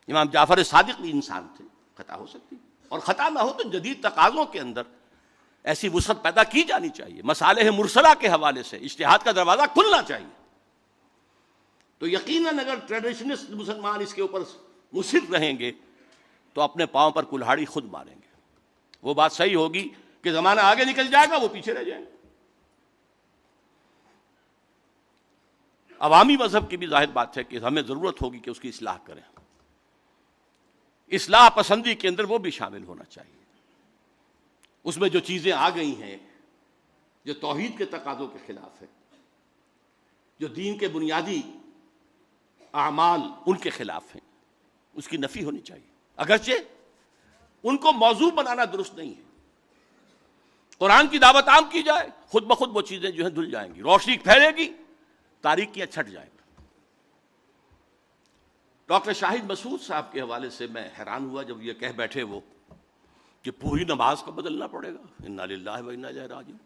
امام جعفر صادق بھی انسان تھے. خطا ہو سکتی، اور خطا نہ ہو تو جدید تقاضوں کے اندر ایسی وسعت پیدا کی جانی چاہیے. مصالح مرسلہ کے حوالے سے اجتہاد کا دروازہ کھلنا چاہیے. تو یقیناً اگر ٹریڈیشنسٹ مسلمان اس کے اوپر مصر رہیں گے تو اپنے پاؤں پر کلہاڑی خود ماریں گے. وہ بات صحیح ہوگی کہ زمانہ آگے نکل جائے گا، وہ پیچھے رہ جائیں گے. عوامی مذہب کی بھی ظاہر بات ہے کہ ہمیں ضرورت ہوگی کہ اس کی اصلاح کریں. اصلاح پسندی کے اندر وہ بھی شامل ہونا چاہیے. اس میں جو چیزیں آ گئی ہیں جو توحید کے تقاضوں کے خلاف ہے، جو دین کے بنیادی اعمال ان کے خلاف ہیں، اس کی نفی ہونی چاہیے. اگرچہ ان کو موضوع بنانا درست نہیں ہے. قرآن کی دعوت عام کی جائے، خود بخود وہ چیزیں جو ہیں دھل جائیں گی، روشنی پھیلے گی، تاریکیاں چھٹ جائیں گی. ڈاکٹر شاہد مسعود صاحب کے حوالے سے میں حیران ہوا جب یہ کہہ بیٹھے وہ کہ پوری نماز کو بدلنا پڑے گا. انا للہ و انا الیہ راجعون.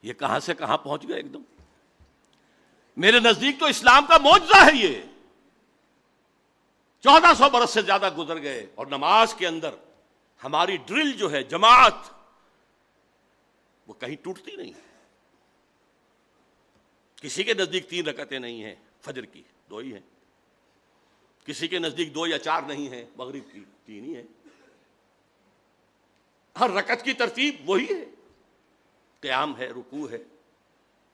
یہ کہاں سے کہاں پہنچ گئے ایک دم. میرے نزدیک تو اسلام کا معجزہ ہے یہ. 1400 برس سے زیادہ گزر گئے اور نماز کے اندر ہماری ڈرل جو ہے، جماعت، وہ کہیں ٹوٹتی نہیں. کسی کے نزدیک 3 رکعتیں نہیں ہیں فجر کی، 2 ہی ہیں. کسی کے نزدیک 2 یا 4 نہیں ہیں مغرب کی، 3 ہی ہیں. ہر رکعت کی ترتیب وہی ہے. قیام ہے، رکوع ہے،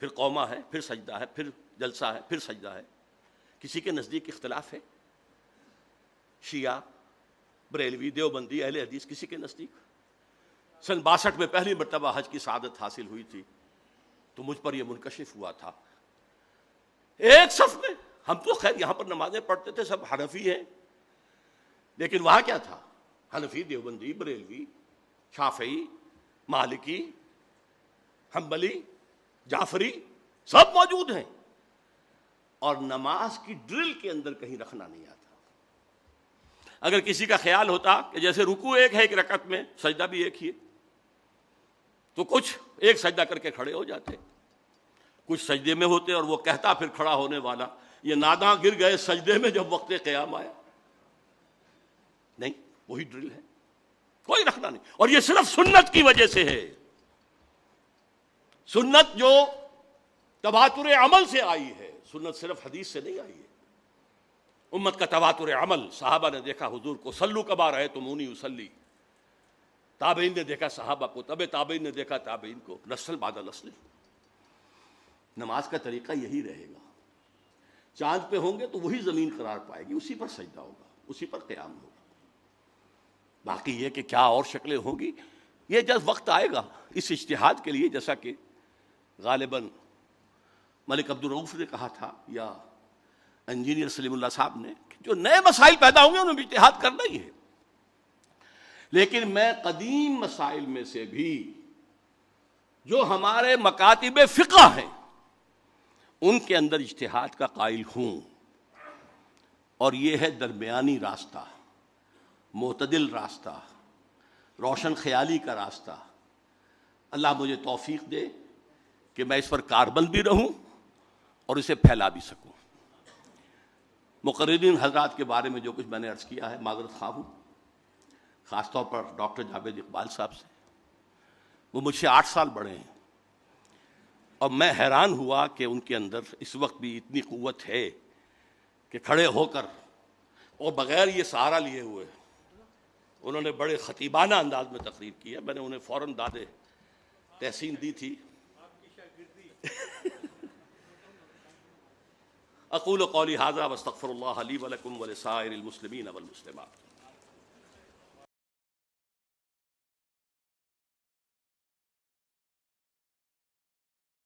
پھر قومہ ہے، پھر سجدہ ہے، پھر جلسہ ہے، پھر سجدہ ہے. کسی کے نزدیک اختلاف ہے. شیعہ، بریلوی، دیوبندی، اہل حدیث، کسی کے نزدیک سن 62 میں پہلی مرتبہ حج کی سعادت حاصل ہوئی تھی تو مجھ پر یہ منکشف ہوا تھا. ایک صف میں ہم تو خیر یہاں پر نمازیں پڑھتے تھے، سب حنفی ہیں، لیکن وہاں کیا تھا؟ حنفی، دیوبندی، بریلوی، شافعی، مالکی، حنبلی، جعفری سب موجود ہیں، اور نماز کی ڈرل کے اندر کہیں رکھنا نہیں آتا. اگر کسی کا خیال ہوتا کہ جیسے رکوع ایک ہے ایک رکعت میں، سجدہ بھی ایک ہی ہے، تو کچھ ایک سجدہ کر کے کھڑے ہو جاتے، کچھ سجدے میں ہوتے، اور وہ کہتا پھر کھڑا ہونے والا یہ ناداں گر گئے سجدے میں جب وقت قیام آیا. نہیں، وہی ڈرل ہے، کوئی رکھنا نہیں. اور یہ صرف سنت کی وجہ سے ہے، سنت جو تواتر عمل سے آئی ہے، سنت صرف حدیث سے نہیں آئی ہے. امت کا تواتر عمل، صحابہ نے دیکھا حضور کو، صلو کما رأیتمونی اصلی، تابعین نے دیکھا صحابہ کو، تابعین نے دیکھا تابعین کو، نسل بعد نسل. نماز کا طریقہ یہی رہے گا. چاند پہ ہوں گے تو وہی زمین قرار پائے گی، اسی پر سجدہ ہوگا، اسی پر قیام ہوگا. باقی یہ کہ کیا اور شکلیں ہوں گی، یہ جب وقت آئے گا اس اجتہاد کے لیے، جیسا کہ غالباً ملک عبدالرؤف نے کہا تھا یا انجینئر سلیم اللہ صاحب نے، کہ جو نئے مسائل پیدا ہوں گے ان میں اجتہاد کرنا ہی ہے. لیکن میں قدیم مسائل میں سے بھی جو ہمارے مکاتب فقہ ہیں ان کے اندر اجتہاد کا قائل ہوں، اور یہ ہے درمیانی راستہ، معتدل راستہ، روشن خیالی کا راستہ. اللہ مجھے توفیق دے کہ میں اس پر کاربند بھی رہوں اور اسے پھیلا بھی سکوں. مقررین حضرات کے بارے میں جو کچھ میں نے عرض کیا ہے، معذرت خواہ ہوں، خاص طور پر ڈاکٹر جاوید اقبال صاحب سے. وہ مجھ سے 8 سال بڑے ہیں، اور میں حیران ہوا کہ ان کے اندر اس وقت بھی اتنی قوت ہے کہ کھڑے ہو کر اور بغیر یہ سہارا لیے ہوئے انہوں نے بڑے خطیبانہ انداز میں تقریر کی ہے. میں نے انہیں فوراً داد تحسین دی تھی. اقول قولی ھذا واستغفر اللہ لی ولکم ولسائر المسلمین والمسلمات.